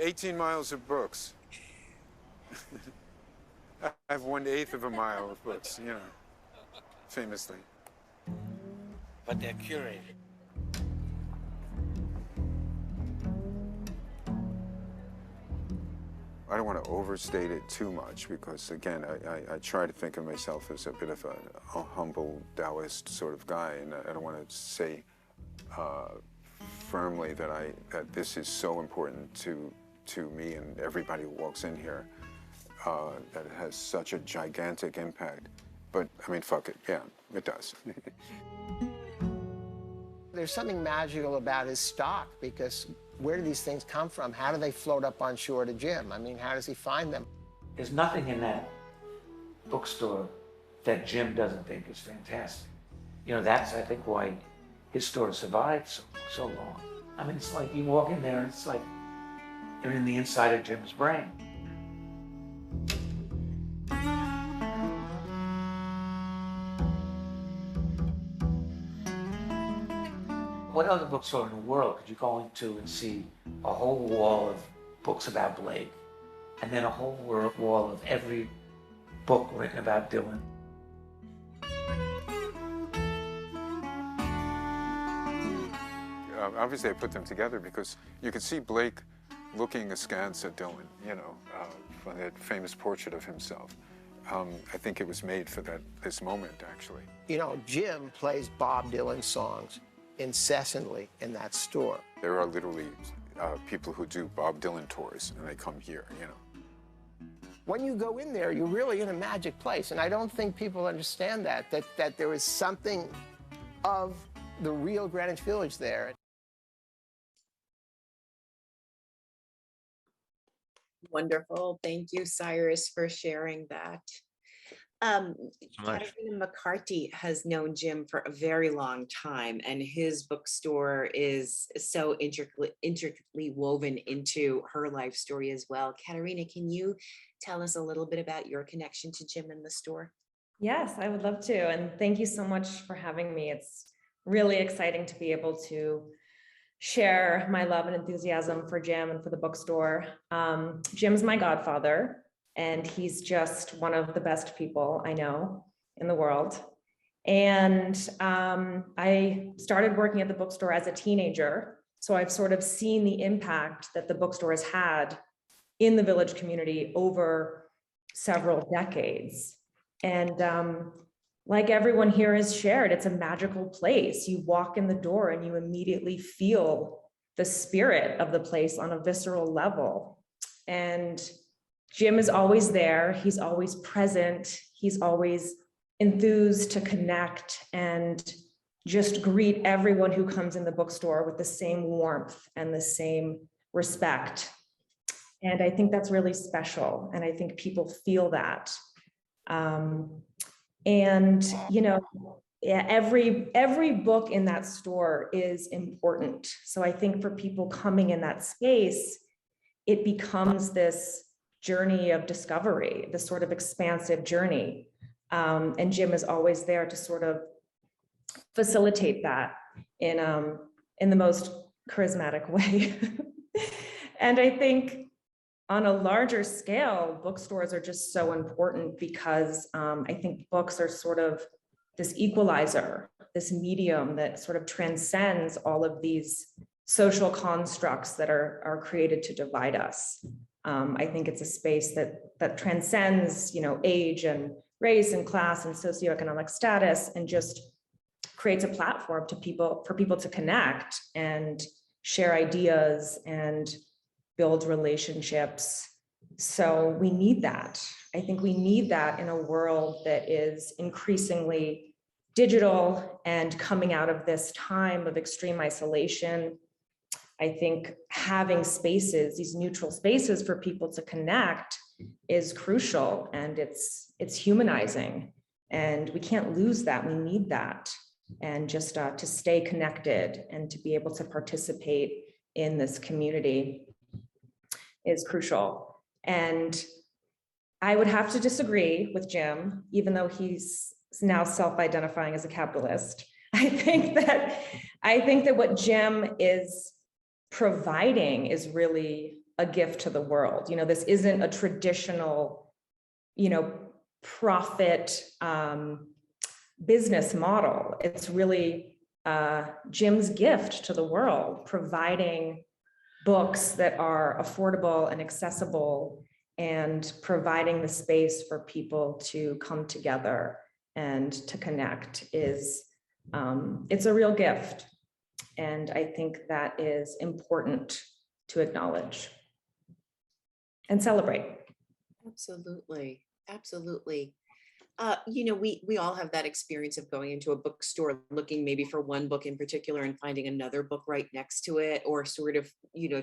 Speaker 13: 18 miles of books. I have 1/8 of a mile of books, famously.
Speaker 14: But they're curated.
Speaker 13: I don't want to overstate it too much because, again, I try to think of myself as a bit of a humble Taoist sort of guy, and I don't want to say firmly that this is so important to me and everybody who walks in here, that it has such a gigantic impact. But, I mean, fuck it. Yeah, it does.
Speaker 15: There's something magical about his stock, because where do these things come from? How do they float up on shore to Jim? I mean, how does he find them?
Speaker 14: There's nothing in that bookstore that Jim doesn't think is fantastic. That's, I think, why his store survived so long. I mean, it's like you walk in there and it's like you're in the inside of Jim's brain. What other bookstore in the world could you go into and see a whole wall of books about Blake, and then a whole wall of every book written about Dylan?
Speaker 13: Obviously, I put them together because you could see Blake looking askance at Dylan, from that famous portrait of himself. I think it was made for this moment, actually.
Speaker 15: Jim plays Bob Dylan songs incessantly in that store.
Speaker 13: There are literally people who do Bob Dylan tours, and they come here,
Speaker 15: When you go in there, you're really in a magic place, and I don't think people understand that there is something of the real Greenwich Village there.
Speaker 3: Wonderful. Thank you, Cyrus, for sharing that. Katharina McCarty has known Jim for a very long time, and his bookstore is so intricately woven into her life story as well. Katarina, can you tell us a little bit about your connection to Jim in the store?
Speaker 16: Yes, I would love to. And thank you so much for having me. It's really exciting to be able to share my love and enthusiasm for Jim and for the bookstore. Jim's my godfather, and he's just one of the best people I know in the world. And I started working at the bookstore as a teenager, so I've sort of seen the impact that the bookstore has had in the Village community over several decades. And like everyone here has shared, it's a magical place. You walk in the door and you immediately feel the spirit of the place on a visceral level. And Jim is always there. He's always present. He's always enthused to connect and just greet everyone who comes in the bookstore with the same warmth and the same respect. And I think that's really special. And I think people feel that. And, yeah, every book in that store is important. So I think for people coming in that space, it becomes this journey of discovery, this sort of expansive journey. And Jim is always there to sort of facilitate that in the most charismatic way. And I think on a larger scale, bookstores are just so important because I think books are sort of this equalizer, this medium that sort of transcends all of these social constructs that are created to divide us. I think it's a space that transcends, age and race and class and socioeconomic status, and just creates a platform for people to connect and share ideas and build relationships. So we need that. I think we need that in a world that is increasingly digital and coming out of this time of extreme isolation. I think having spaces, these neutral spaces for people to connect is crucial, and it's humanizing, and we can't lose that. We need that. And just to stay connected and to be able to participate in this community is crucial. And I would have to disagree with Jim, even though he's now self-identifying as a capitalist. I think that what Jim is providing is really a gift to the world. This isn't a traditional, profit business model. It's really Jim's gift to the world, providing books that are affordable and accessible, and providing the space for people to come together and to connect is, it's a real gift. And I think that is important to acknowledge and celebrate.
Speaker 3: Absolutely, absolutely. We all have that experience of going into a bookstore, looking maybe for one book in particular and finding another book right next to it, or sort of,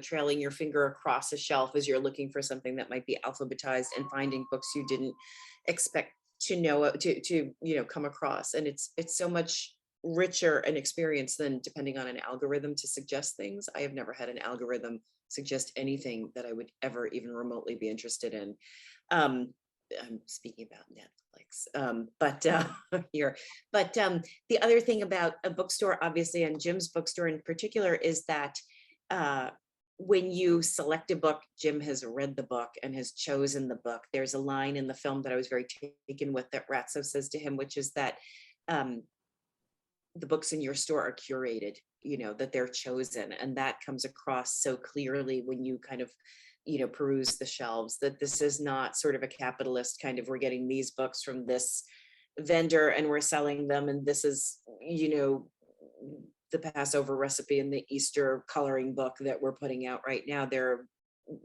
Speaker 3: trailing your finger across a shelf as you're looking for something that might be alphabetized, and finding books you didn't expect to come across. And it's so much richer an experience than depending on an algorithm to suggest things. I have never had an algorithm suggest anything that I would ever even remotely be interested in. I'm speaking about Netflix, but the other thing about a bookstore, obviously, and Jim's bookstore in particular, is that when you select a book, Jim has read the book and has chosen the book. There's a line in the film that I was very taken with that Ratso says to him, which is that the books in your store are curated, that they're chosen. And that comes across so clearly when you kind of, peruse the shelves, that this is not sort of a capitalist kind of, we're getting these books from this vendor and we're selling them, and this is, the Passover recipe and the Easter coloring book that we're putting out right now.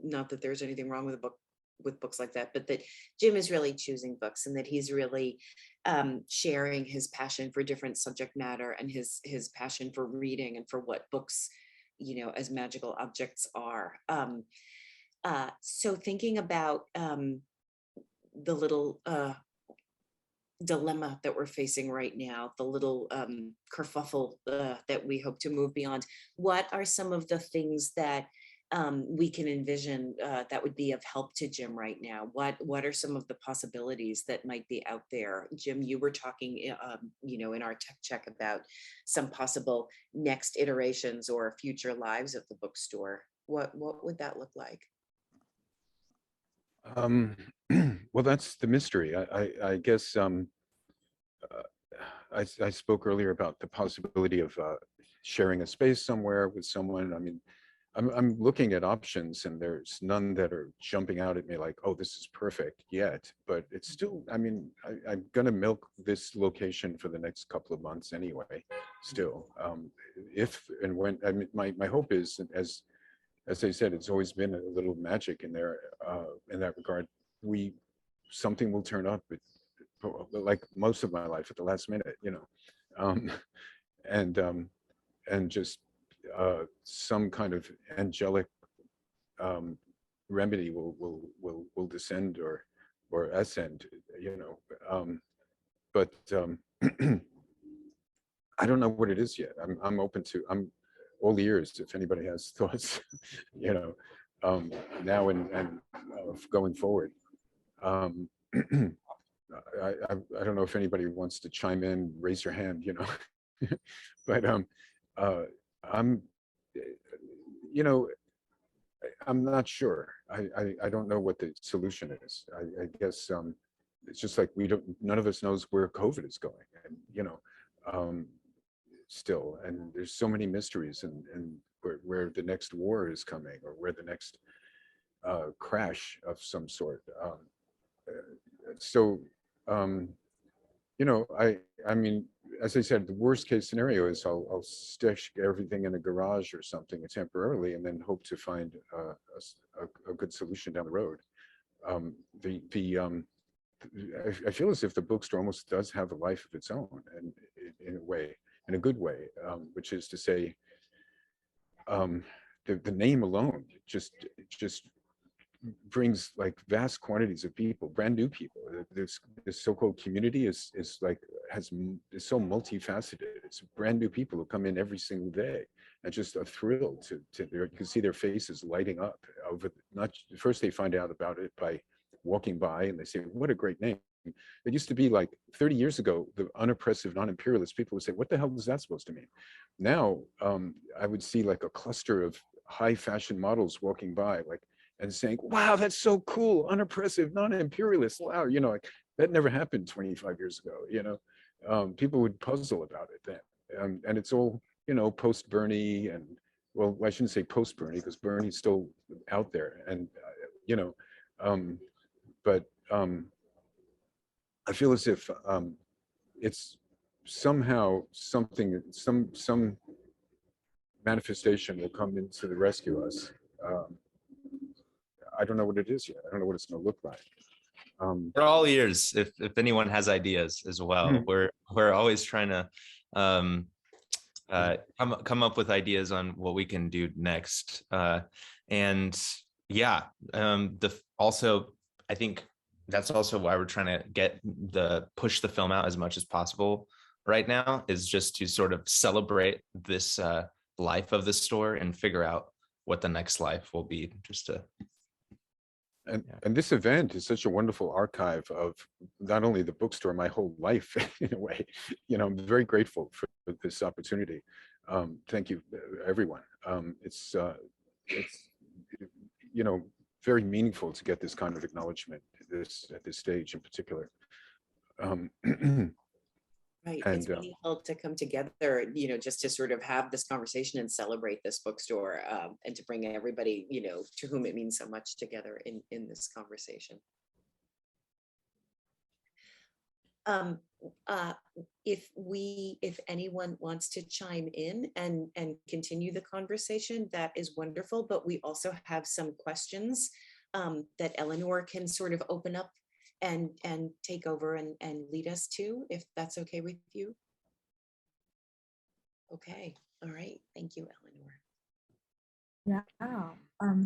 Speaker 3: Not that there's anything wrong with books like that, but that Jim is really choosing books, and that he's really sharing his passion for different subject matter, and his passion for reading and for what books, as magical objects are. So thinking about the little dilemma that we're facing right now, the little kerfuffle that we hope to move beyond, what are some of the things that we can envision that would be of help to Jim right now? What are some of the possibilities that might be out there? Jim, you were talking, in our tech check about some possible next iterations or future lives of the bookstore. What would that look like?
Speaker 4: Well, that's the mystery. I guess I spoke earlier about the possibility of sharing a space somewhere with someone. I mean, I'm looking at options, and there's none that are jumping out at me like, oh, this is perfect yet. But it's still, I mean, I'm going to milk this location for the next couple of months anyway. Still, if and when, I mean, my hope is, as I said, it's always been a little magic in there, in that regard. Something will turn up, like most of my life, at the last minute, and just some kind of angelic remedy will descend or ascend, but I don't know what it is yet. I'm open to, I'm all ears if anybody has thoughts, you know, now and going forward. I don't know if anybody wants to chime in, raise your hand, you know, but I'm, you know, I'm not sure. I don't know what the solution is. I guess it's just like none of us knows where COVID is going, and you know, still, and there's so many mysteries, and where the next war is coming, or where the next crash of some sort. So, you know, I mean, as I said, the worst case scenario is I'll stash everything in a garage or something temporarily, and then hope to find a good solution down the road. I feel as if the bookstore almost does have a life of its own, and in a way, in a good way, which is to say, the name alone just brings like vast quantities of people, brand new people. This so-called community is so multifaceted. It's brand new people who come in every single day, and just a thrill to you can see their faces lighting up over. Not first they find out about it by walking by, and they say, "What a great name." It used to be like 30 years ago, the unoppressive, non-imperialist people would say, "What the hell is that supposed to mean?" Now, I would see like a cluster of high fashion models walking by, like, and saying, "Wow, that's so cool, unoppressive, non-imperialist." Wow, you know, like that never happened 25 years ago. You know, people would puzzle about it then, and it's all, you know, post Bernie, and well, I shouldn't say post Bernie because Bernie's still out there, and you know, but I feel as if it's somehow something, some manifestation will come in to rescue us. I don't know what it is yet. I don't know what it's going to look like.
Speaker 11: We're all ears if anyone has ideas as well. We're always trying to come up with ideas on what we can do next. And yeah, also I think that's also why we're trying to push the film out as much as possible right now, is just to sort of celebrate this life of the store and figure out what the next life will be. Just to
Speaker 4: and this event is such a wonderful archive of not only the bookstore, my whole life in a way. You know, I'm very grateful for this opportunity. Thank you, everyone. It's you know, very meaningful to get this kind of acknowledgement at this stage in particular.
Speaker 3: Right,
Speaker 4: and,
Speaker 3: it's really helped to come together, you know, just to sort of have this conversation and celebrate this bookstore, and to bring everybody, you know, to whom it means so much together in this conversation. If anyone wants to chime in and continue the conversation, that is wonderful, but we also have some questions that Eleanor can sort of open up and take over and lead us to, if that's okay with you. Okay, all right, thank you, Eleanor.
Speaker 1: Yeah,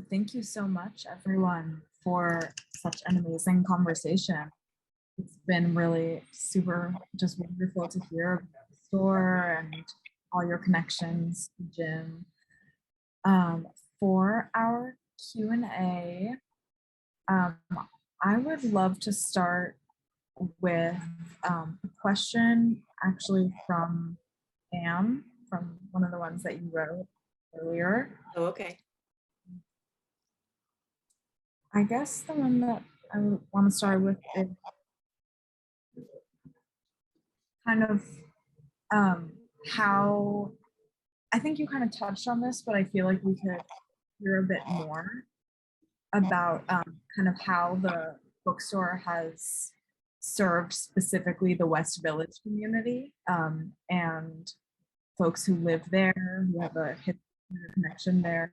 Speaker 1: thank you so much, everyone, for such an amazing conversation. It's been really super, just wonderful to hear about the store and all your connections to Jim. For our Q&A, I would love to start with a question actually from Anne, from one of the ones that you wrote earlier.
Speaker 3: Oh, okay.
Speaker 1: I guess the one that I want to start with is kind of how, I think you kind of touched on this, but I feel like we could hear a bit more about kind of how the bookstore has served specifically the West Village community, and folks who live there, who have a connection there,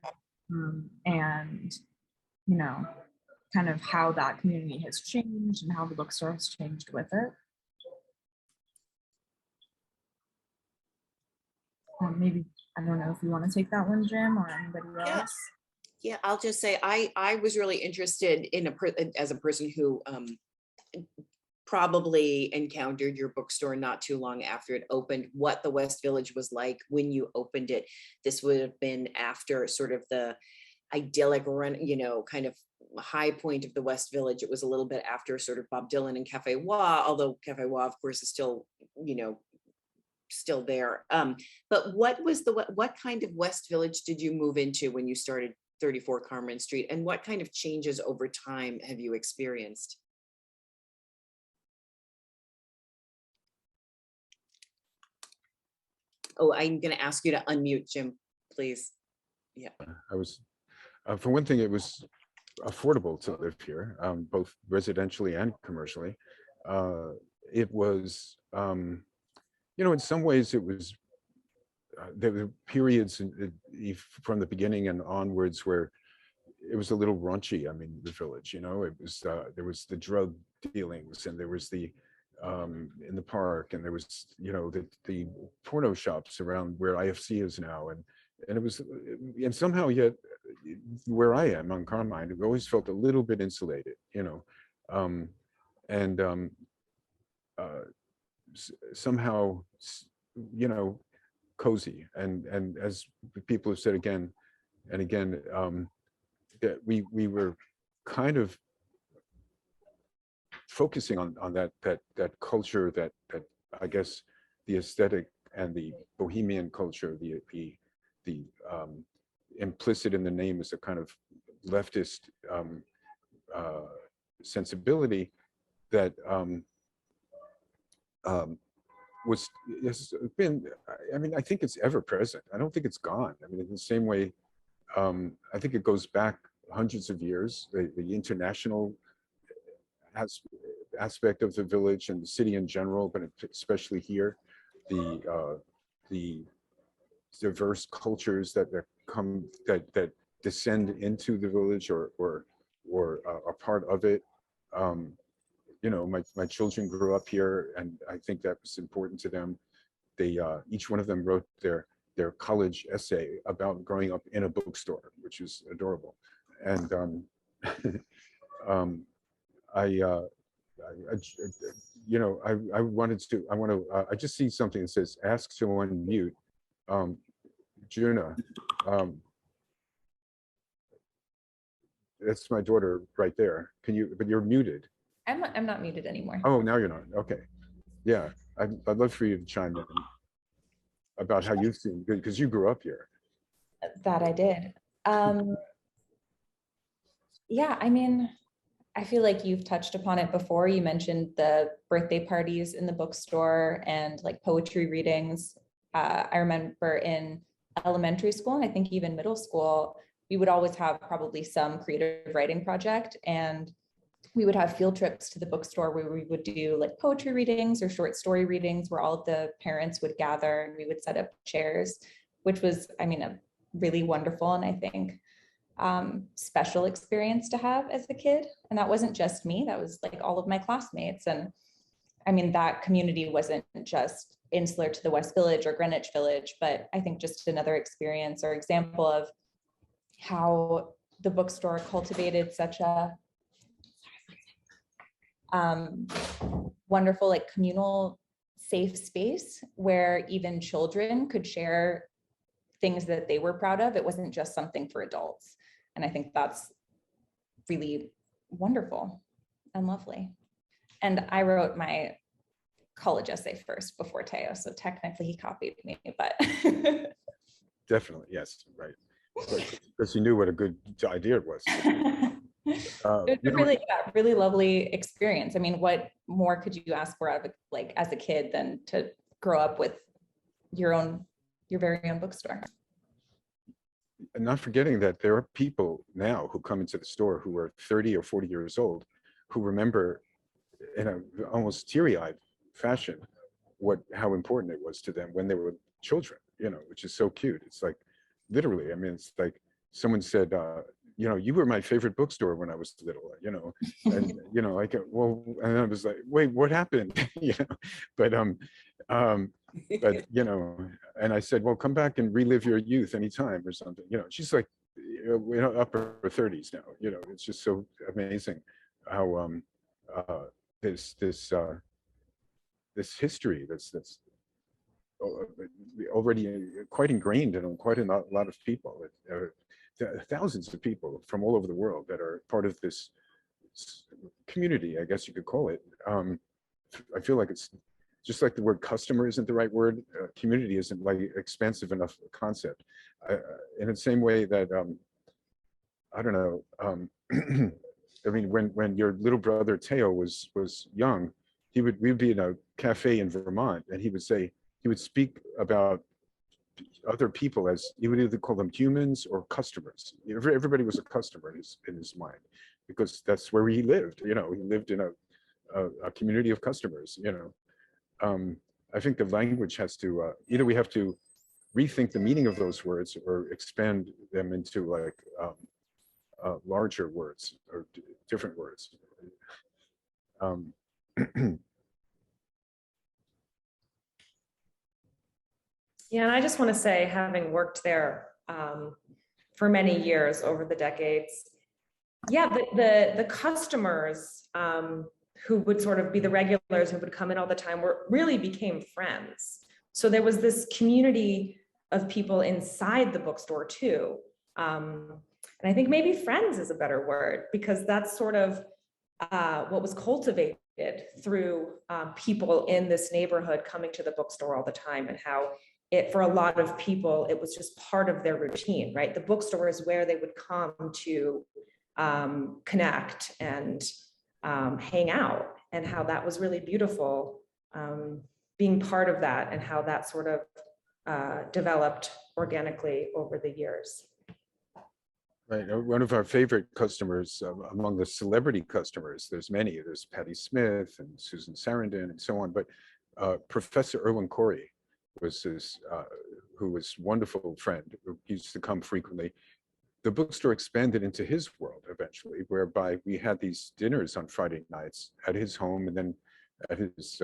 Speaker 1: and, you know, kind of how that community has changed and how the bookstore has changed with it. Maybe, I don't know if you want to take that one, Jim, or anybody else.
Speaker 3: Yeah, I'll just say I was really interested in as a person who probably encountered your bookstore not too long after it opened, what the West Village was like when you opened it. This would have been after sort of the idyllic run, you know, kind of high point of the West Village. It was a little bit after sort of Bob Dylan and Cafe Wha, although Cafe Wha, of course, is still, you know, still there. But what kind of West Village did you move into when you started 34 Carmine Street, and what kind of changes over time have you experienced? Oh, I'm going to ask you to unmute, Jim, please. Yeah.
Speaker 4: I was, for one thing, it was affordable to live here, both residentially and commercially. It was, you know, in some ways it was, there were periods from the beginning and onwards where it was a little raunchy. I mean, the village, you know, it was, there was the drug dealings, and there was the, in the park, and there was, you know, the porno shops around where IFC is now, and it was, and somehow yet where I am on Carmine, it always felt a little bit insulated, you know, somehow, you know, cozy, and as people have said again and again, that we were kind of focusing on that culture, that I guess the aesthetic and the bohemian culture, the implicit in the name is a kind of leftist sensibility that was, has been, I mean, I think it's ever present. I don't think it's gone. I mean, in the same way, I think it goes back hundreds of years, the international aspect of the village and the city in general, but especially here, the diverse cultures that come, that descend into the village or are part of it. You know, my children grew up here, and I think that was important to them. They each one of them wrote their college essay about growing up in a bookstore, which is adorable. And you know, I just see something that says ask to unmute. Juna, that's my daughter right there. Can you, but you're muted.
Speaker 16: I'm not muted anymore.
Speaker 4: Oh, now you're not. Okay. Yeah, I'd love for you to chime in about how you've seen, because you grew up here.
Speaker 16: That I did. Yeah, I mean, I feel like you've touched upon it before. You mentioned the birthday parties in the bookstore and like poetry readings. I remember in elementary school, and I think even middle school, we would always have probably some creative writing project, and we would have field trips to the bookstore where we would do like poetry readings or short story readings, where all of the parents would gather and we would set up chairs, which was, I mean, a really wonderful and I think special experience to have as a kid. And that wasn't just me, that was like all of my classmates. And I mean, that community wasn't just insular to the West Village or Greenwich Village, but I think just another experience or example of how the bookstore cultivated such a wonderful, like communal, safe space where even children could share things that they were proud of. It wasn't just something for adults. And I think that's really wonderful and lovely. And I wrote my college essay first before Teo, so technically he copied me, but.
Speaker 4: Definitely, yes, right. Because he knew what a good idea it was.
Speaker 16: It was a really, yeah, really lovely experience. I mean, what more could you ask for out of like as a kid than to grow up with your very own bookstore?
Speaker 4: And not forgetting that there are people now who come into the store who are 30 or 40 years old who remember in an almost teary-eyed fashion how important it was to them when they were children, you know, which is so cute. It's like literally, I mean, it's like someone said, you know, you were my favorite bookstore when I was little, you know, and, you know, like, well, and I was like, wait, what happened? You know, but, you know, and I said, well, come back and relive your youth anytime or something, you know. She's like, you know, upper 30s now, you know. It's just so amazing how this history that's already quite ingrained in quite a lot of people. Thousands of people from all over the world that are part of this community, I guess you could call it. I feel like it's just like the word customer isn't the right word. Community isn't like expansive enough concept. In the same way that, I don't know, I mean, when your little brother Teo was young, we'd be in a cafe in Vermont, and he would speak about other people as, he would either call them humans or customers. Everybody was a customer in his mind, because that's where he lived. You know, he lived in a community of customers. You know, I think the language has to either we have to rethink the meaning of those words or expand them into like larger words or different words.
Speaker 16: Yeah, and I just want to say, having worked there for many years over the decades, yeah, the customers who would sort of be the regulars who would come in all the time really became friends. So there was this community of people inside the bookstore too. And I think maybe friends is a better word, because that's sort of what was cultivated through people in this neighborhood coming to the bookstore all the time, and how for a lot of people, it was just part of their routine, right? The bookstore is where they would come to connect and hang out, and how that was really beautiful, being part of that, and how that sort of developed organically over the years.
Speaker 4: Right. One of our favorite customers among the celebrity customers, there's many, there's Patti Smith and Susan Sarandon and so on, but Professor Erwin Corey was his, who was a wonderful friend who used to come frequently. The bookstore expanded into his world eventually, whereby we had these dinners on Friday nights at his home, and then at his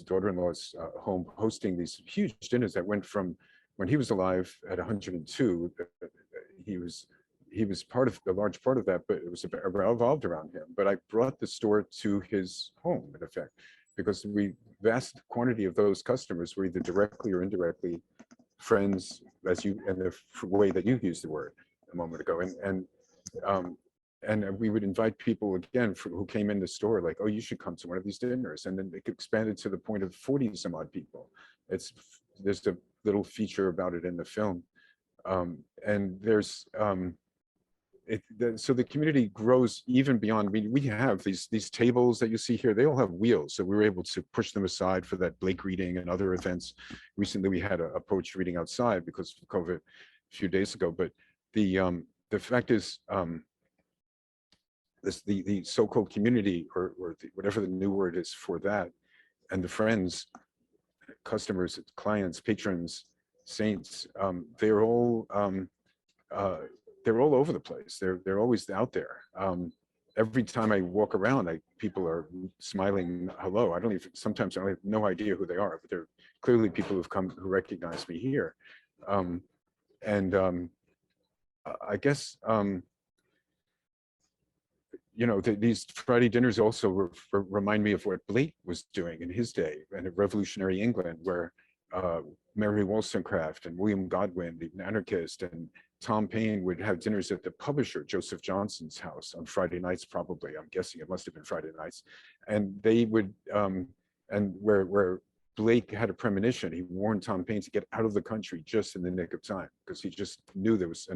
Speaker 4: daughter-in-law's home, hosting these huge dinners that went from, when he was alive at 102, he was part of a large part of that, but it was revolved around him. But I brought the store to his home, in effect, because the vast quantity of those customers were either directly or indirectly friends, as you, and the way that you used the word a moment ago, and we would invite people again who came in the store, like, oh, you should come to one of these dinners, and then it expanded to the point of 40 some odd people. There's a little feature about it in the film, and there's so the community grows even beyond. I mean, we have these tables that you see here, they all have wheels, so we were able to push them aside for that Blake reading and other events. Recently we had a poetry reading outside because of COVID a few days ago, but the fact is, the so-called community, or whatever the new word is for that, and the friends, customers, clients, patrons, saints, they're all over the place. They're always out there. Every time I walk around, people are smiling hello. Sometimes I have no idea who they are, but they're clearly people who've come, who recognize me here. I guess, you know, these Friday dinners also remind me of what Blake was doing in his day in revolutionary England, where Mary Wollstonecraft and William Godwin, the anarchist, and Tom Paine would have dinners at the publisher, Joseph Johnson's house on Friday nights, probably. I'm guessing it must have been Friday nights. And they would, and where Blake had a premonition, he warned Tom Paine to get out of the country just in the nick of time, because he just knew there was,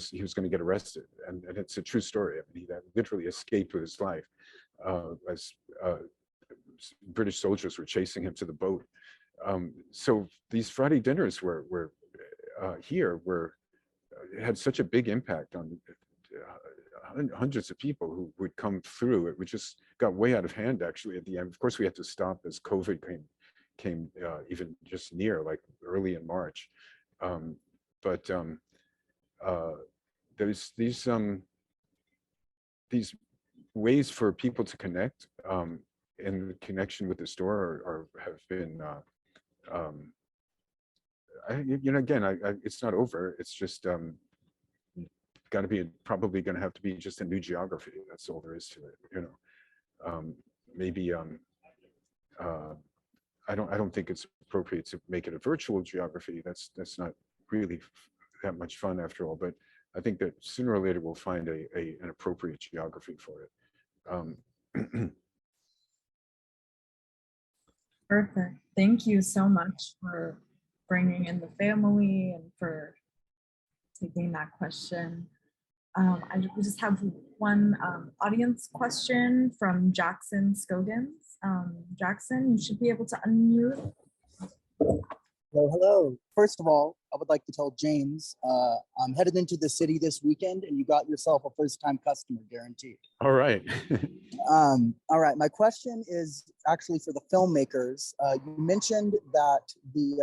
Speaker 4: he was going to get arrested. And it's a true story. I mean, he literally escaped with his life as British soldiers were chasing him to the boat. So these Friday dinners were here, had such a big impact on hundreds of people who would come through. It just got way out of hand, actually, at the end. Of course, we had to stop as COVID came even just near, like early in March. There's these ways for people to connect in connection with the store have been, you know, again, it's not over. It's just got to be probably going to have to be just a new geography. That's all there is to it, you know. Maybe I don't think it's appropriate to make it a virtual geography. That's not really that much fun after all. But I think that sooner or later we'll find an appropriate geography for it.
Speaker 1: Perfect. Thank you so much for bringing in the family and for taking that question. We just have one audience question from Jackson Scogins. Jackson, you should be able to unmute.
Speaker 17: Hello. First of all, I would like to tell James, I'm headed into the city this weekend and you got yourself a first-time customer guaranteed.
Speaker 4: All right.
Speaker 17: All right, my question is actually for the filmmakers. You mentioned that the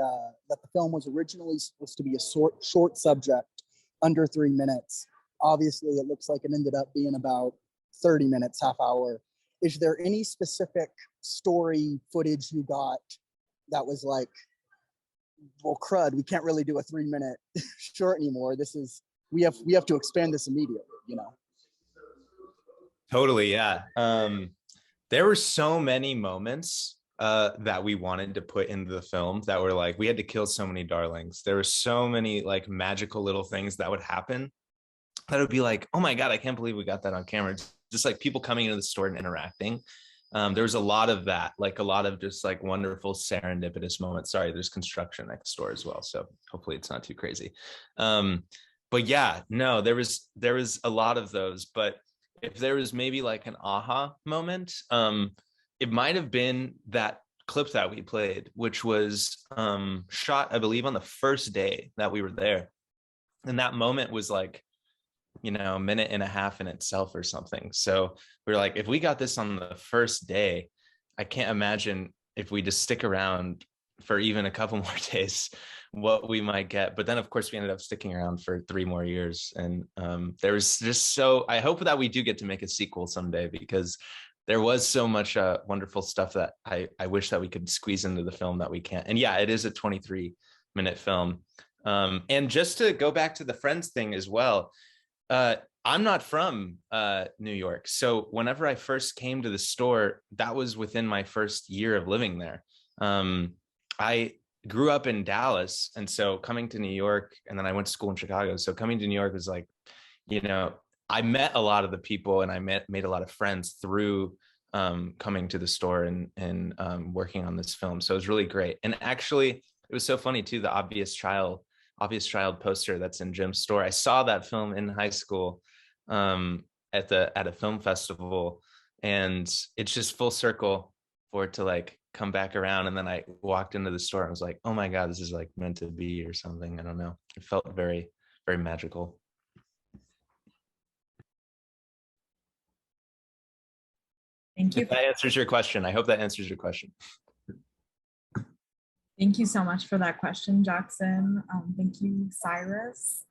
Speaker 17: film was originally supposed to be a short subject, under 3 minutes. Obviously, it looks like it ended up being about 30 minutes, half hour. Is there any specific story footage you got that was like, well, crud, we can't really do a 3 minute short anymore. We have to expand this immediately, you know?
Speaker 11: Totally, yeah. There were so many moments that we wanted to put into the film that were like, we had to kill so many darlings. There were so many like magical little things that would happen that would be like, oh my God, I can't believe we got that on camera. Just like people coming into the store and interacting. There was a lot of that, like a lot of just like wonderful serendipitous moments. Sorry, there's construction next door as well, so hopefully it's not too crazy. But yeah, no, there was a lot of those. But if there was maybe like an aha moment, it might have been that clip that we played, which was shot, I believe, on the first day that we were there. And that moment was like, you know, a minute and a half in itself or something. So we were like, if we got this on the first day, I can't imagine if we just stick around for even a couple more days, what we might get. But then of course we ended up sticking around for 3 more years. And there was just I hope that we do get to make a sequel someday, because there was so much wonderful stuff that I wish that we could squeeze into the film that we can't. And yeah, it is a 23-minute film. And just to go back to the Friends thing as well, I'm not from New York. So whenever I first came to the store, that was within my first year of living there. I grew up in Dallas. And so coming to New York, and then I went to school in Chicago. So coming to New York was like, you know, I met a lot of the people and I made a lot of friends through coming to the store and working on this film. So it was really great. And actually, it was so funny too, the Obvious Child poster that's in Jim's store. I saw that film in high school at a film festival, and it's just full circle for it to like come back around. And then I walked into the store and I was like, oh my God, this is like meant to be or something. I don't know. It felt very, very magical.
Speaker 1: Thank you.
Speaker 11: If that answers your question. I hope that answers your question.
Speaker 1: Thank you so much for that question, Jackson. Thank you, Cyrus.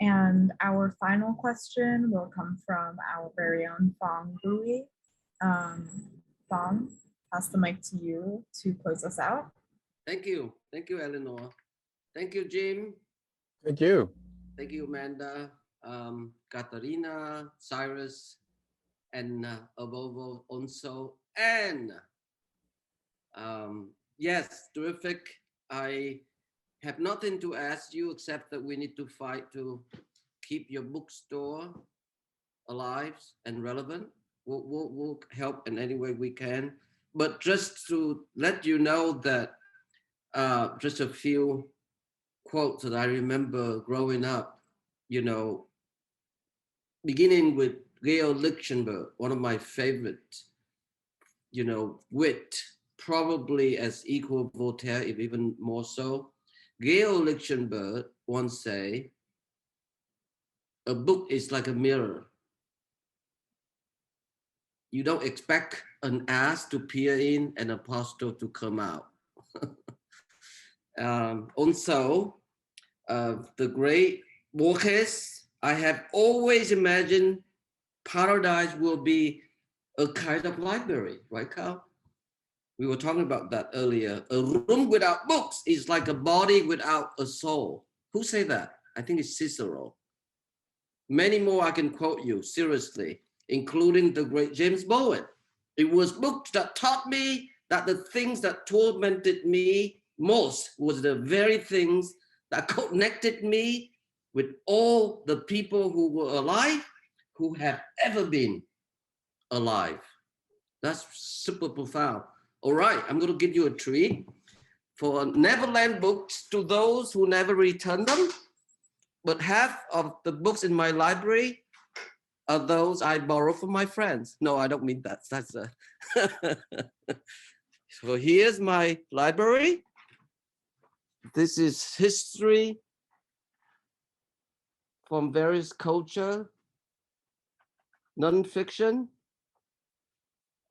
Speaker 1: And our final question will come from our very own Fong Bui. Fong, pass the mic to you to close us out.
Speaker 18: Thank you. Thank you, Eleanor. Thank you, Jim.
Speaker 4: Thank you.
Speaker 18: Thank you, Amanda, Katarina, Cyrus, and above all, also, and yes, terrific. I have nothing to ask you except that we need to fight to keep your bookstore alive and relevant. We'll help in any way we can. But just to let you know that just a few quotes that I remember growing up, you know, beginning with Georg Lichtenberg, one of my favorite, you know, wit, probably as equal Voltaire, if even more so. Georg Lichtenberg once say, a book is like a mirror. You don't expect an ass to peer in and an apostle to come out. Also, the great Borges, I have always imagined paradise will be a kind of library, right, Carl? We were talking about that earlier. A room without books is like a body without a soul. Who say that? I think it's Cicero. Many more I can quote you, seriously, including the great James Bowen. It was books that taught me that the things that tormented me most was the very things that connected me with all the people who were alive, who have ever been alive. That's super profound. All right, I'm going to give you a treat for Neverland books to those who never return them. But half of the books in my library are those I borrow from my friends. No, I don't mean that. That's a So here's my library. This is history from various culture, nonfiction.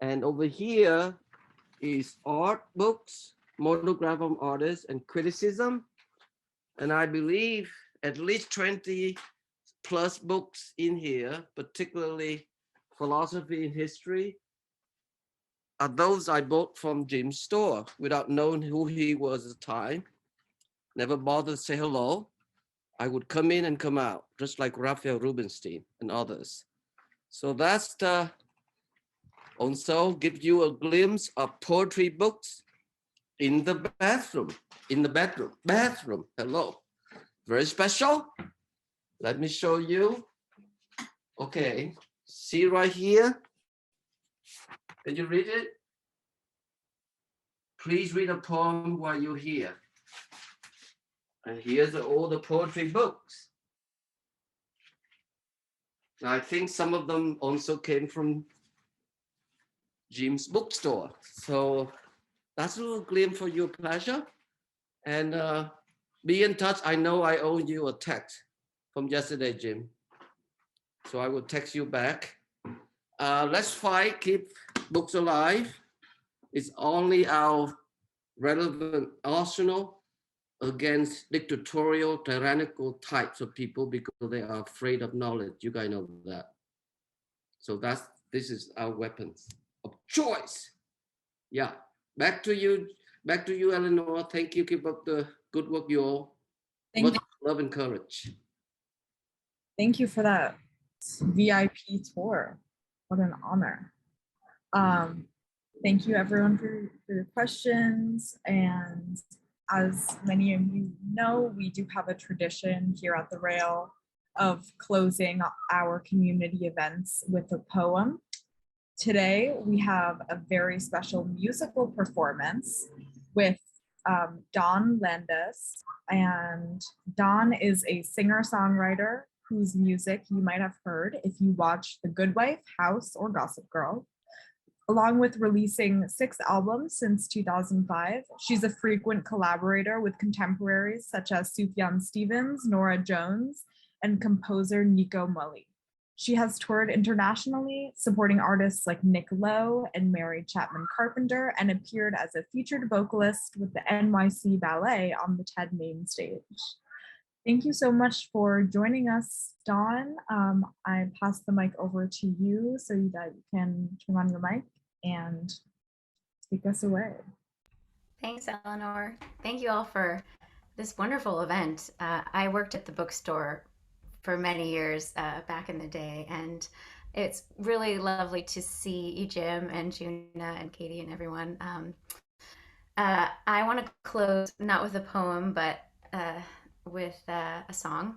Speaker 18: And over here is art books, monograph from artists and criticism. And I believe at least 20 plus books in here, particularly philosophy and history, are those I bought from Jim's store without knowing who he was at the time. Never bothered to say hello. I would come in and come out, just like Raphael Rubinstein and others. So that's the, also give you a glimpse of poetry books in the bathroom, bathroom, hello. Very special. Let me show you. Okay, see right here. Can you read it? Please read a poem while you're here. And here's all the poetry books. I think some of them also came from Jim's bookstore. So that's a little glimpse for your pleasure. And be in touch. I know I owe you a text from yesterday, Jim. So I will text you back. Let's fight, keep books alive. It's only our relevant arsenal against dictatorial, tyrannical types of people because they are afraid of knowledge. You guys know that. So this is our weapons of choice. Yeah, back to you, Eleanor. Thank you. Keep up the good work, you all. Much love and courage.
Speaker 1: Thank you for that VIP tour. What an honor. Thank you everyone for your questions. And as many of you know, we do have a tradition here at the Rail of closing our community events with a poem. Today, we have a very special musical performance with Don Landis. And Don is a singer-songwriter whose music you might have heard if you watch The Good Wife, House, or Gossip Girl. Along with releasing 6 albums since 2005, she's a frequent collaborator with contemporaries such as Sufjan Stevens, Nora Jones, and composer Nico Mulley. She has toured internationally, supporting artists like Nick Lowe and Mary Chapman Carpenter, and appeared as a featured vocalist with the NYC Ballet on the TED main stage. Thank you so much for joining us, Dawn. I pass the mic over to you so that you can turn on your mic and take us away.
Speaker 19: Thanks, Eleanor. Thank you all for this wonderful event. I worked at the bookstore for many years back in the day, and it's really lovely to see you, Jim and Juna and Katie and everyone. I want to close not with a poem, but with a song.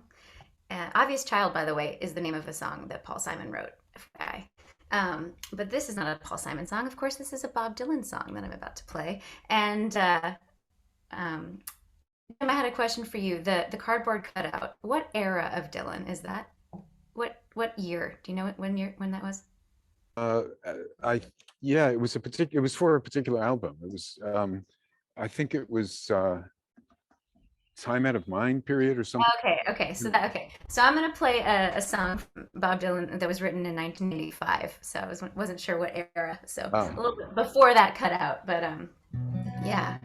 Speaker 19: Obvious Child, by the way, is the name of a song that Paul Simon wrote. But this is not a Paul Simon song. Of course, this is a Bob Dylan song that I'm about to play. And Jim, I had a question for you. The cardboard cutout. What era of Dylan is that? What year? Do you know when that was?
Speaker 4: Yeah, it was for a particular album. It was I think it was Time Out of Mind period or something.
Speaker 19: Okay. So I'm gonna play a song from Bob Dylan that was written in 1985. So I wasn't sure what era. So a little bit before that cutout, but yeah.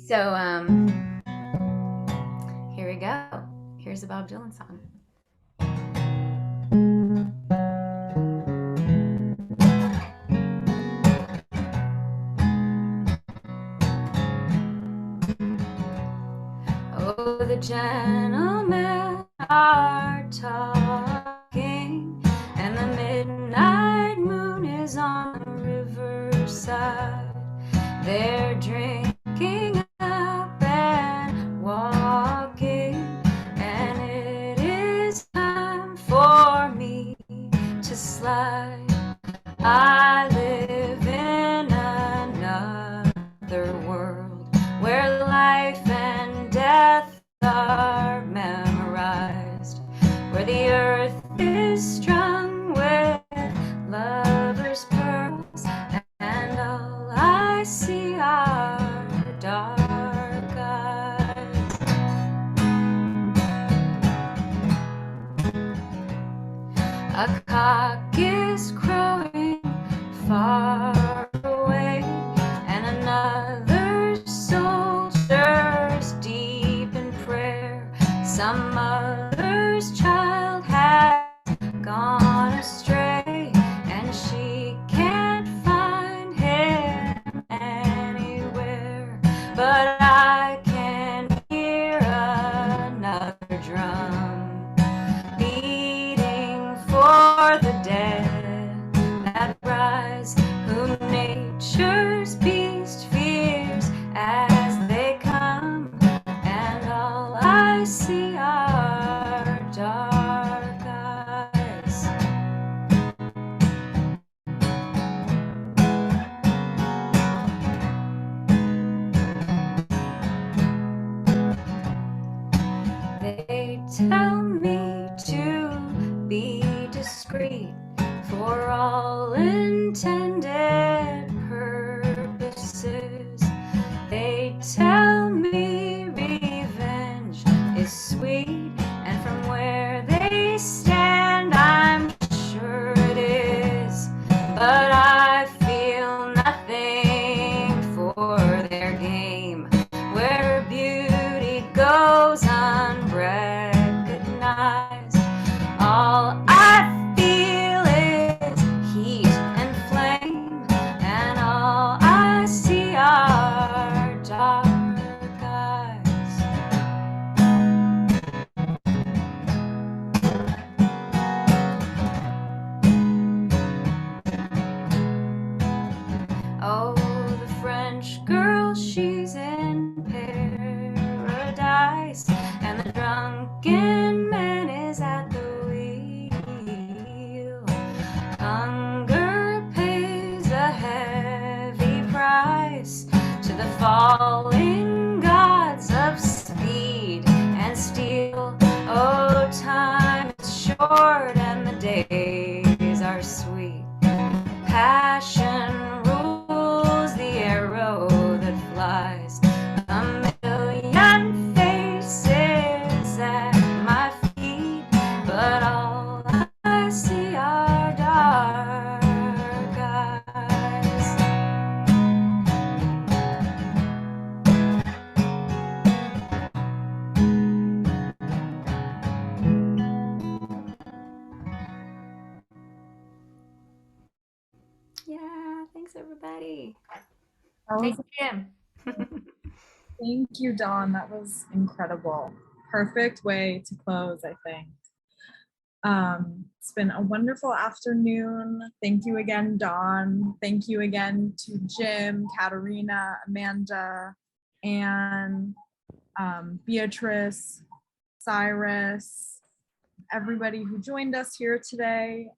Speaker 19: So here we go. Here's a Bob Dylan song. Oh, the gentlemen are taught riverside. They're drinking up and walking, and it is time for me to slide. I live in another world where life and death are memorized, where the earth is strung with lovers' pearls, and all I see are dark eyes. A cock is crowing far away, and another soldier's deep in prayer. Some mother's child has gone astray, and she can't find him anywhere. But I can hear another drum beating for the dead that rise, whom nature's beast fears as they come, and all I see are dark eyes. They tell me to be discreet for all intended purposes. They tell me revenge is sweet, and from where they stand I'm sure it is. But I feel nothing for their game, where beauty goes unrecognized. All I feel is heat and flame, and all I see are dark eyes. Oh, the French girl, she's in paradise, and the drunken man is at the wheel. Hunger pays a heavy price to the falling gods of speed and steel. Oh, time is short and the days are sweet. Passion rules the arrow that flies. A million faces at my feet, but all I see are dark eyes. Yeah, thanks everybody.
Speaker 1: That
Speaker 19: Thank
Speaker 1: was-
Speaker 19: you, Jim.
Speaker 1: Thank you, Dawn. That was incredible. Perfect way to close, I think. It's been a wonderful afternoon. Thank you again, Dawn. Thank you again to Jim, Katarina, Amanda, Anne, Beatrice, Cyrus, everybody who joined us here today.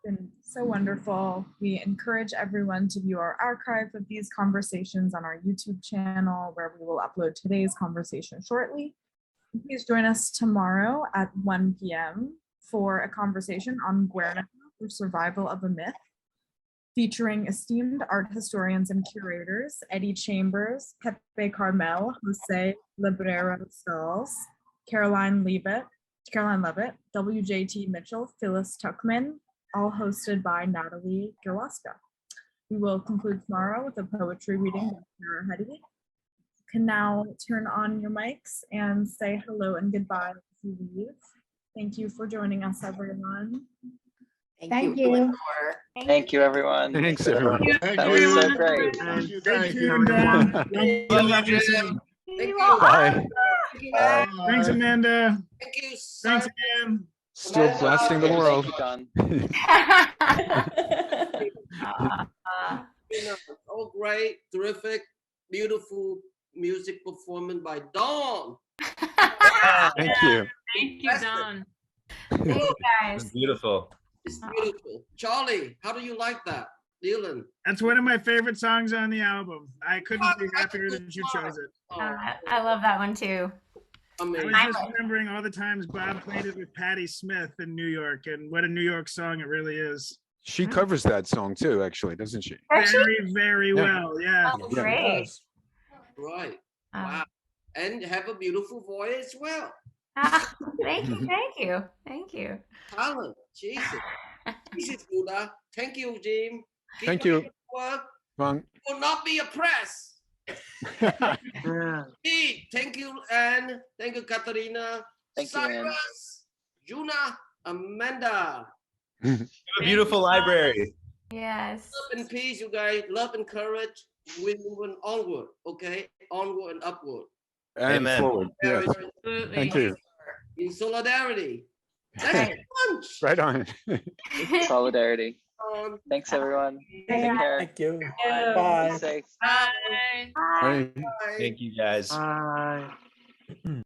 Speaker 1: Been so wonderful. We encourage everyone to view our archive of these conversations on our YouTube channel, where we will upload today's conversation shortly. Please join us tomorrow at 1 p.m. for a conversation on Guernica, the survival of a myth, featuring esteemed art historians and curators, Eddie Chambers, Pepe Carmel, Jose Librero Stalls, Caroline Levitt, WJT Mitchell, Phyllis Tuckman, all hosted by Natalie Gerwaska. We will conclude tomorrow with a poetry reading by Sarah Huddy. You can now turn on your mics and say hello and goodbye as you leave. Thank you for joining us, everyone.
Speaker 6: Thank you.
Speaker 2: Thank you, everyone.
Speaker 4: Thanks, everyone.
Speaker 2: That was so great.
Speaker 20: Thank you,
Speaker 4: Thank
Speaker 20: Jim.
Speaker 4: you.
Speaker 20: Love you, Jim.
Speaker 6: Thank you.
Speaker 4: Bye.
Speaker 20: Thanks, Amanda.
Speaker 18: Thank you.
Speaker 20: Thanks again.
Speaker 4: Still blasting the world.
Speaker 18: Oh, great, terrific, beautiful music performance by Dawn.
Speaker 4: Thank you.
Speaker 5: Thank you, Don.
Speaker 19: Thank you,
Speaker 11: It's
Speaker 19: guys.
Speaker 11: beautiful.
Speaker 18: It's beautiful. Charlie, how do you like that? Dylan.
Speaker 20: That's one of my favorite songs on the album. I couldn't be happier that you chose it.
Speaker 19: I love that one too.
Speaker 20: I was just remembering all the times Bob played it with Patti Smith in New York, and what a New York song it really is.
Speaker 4: She covers that song too, actually, doesn't she?
Speaker 20: Very, very well. Yeah.
Speaker 19: Oh, great.
Speaker 18: Right. Wow. And have a beautiful voice as well.
Speaker 19: Thank you, thank you, thank you.
Speaker 18: Talent. Jesus. Jesus, Buddha. Thank you, Jim. Keep
Speaker 4: Thank
Speaker 18: up
Speaker 4: you.
Speaker 18: the work.
Speaker 4: Fun.
Speaker 18: Will not be oppressed. Pete, thank you, Anne. Thank you, Katarina.
Speaker 2: Thank you, Anne.
Speaker 18: Cyrus, Juna, Amanda.
Speaker 11: A beautiful library.
Speaker 19: Yes.
Speaker 18: Love and peace, you guys. Love and courage. We're moving onward, okay? Onward and upward.
Speaker 4: And
Speaker 11: Amen.
Speaker 4: forward. Yes.
Speaker 5: Absolutely.
Speaker 4: Thank you.
Speaker 18: In solidarity. Let's lunch.
Speaker 4: Right on.
Speaker 2: Solidarity. Thanks, everyone. Take care.
Speaker 21: Thank you.
Speaker 2: Bye. Be safe.
Speaker 5: Bye.
Speaker 4: Bye.
Speaker 11: Thank you, guys.
Speaker 21: Bye.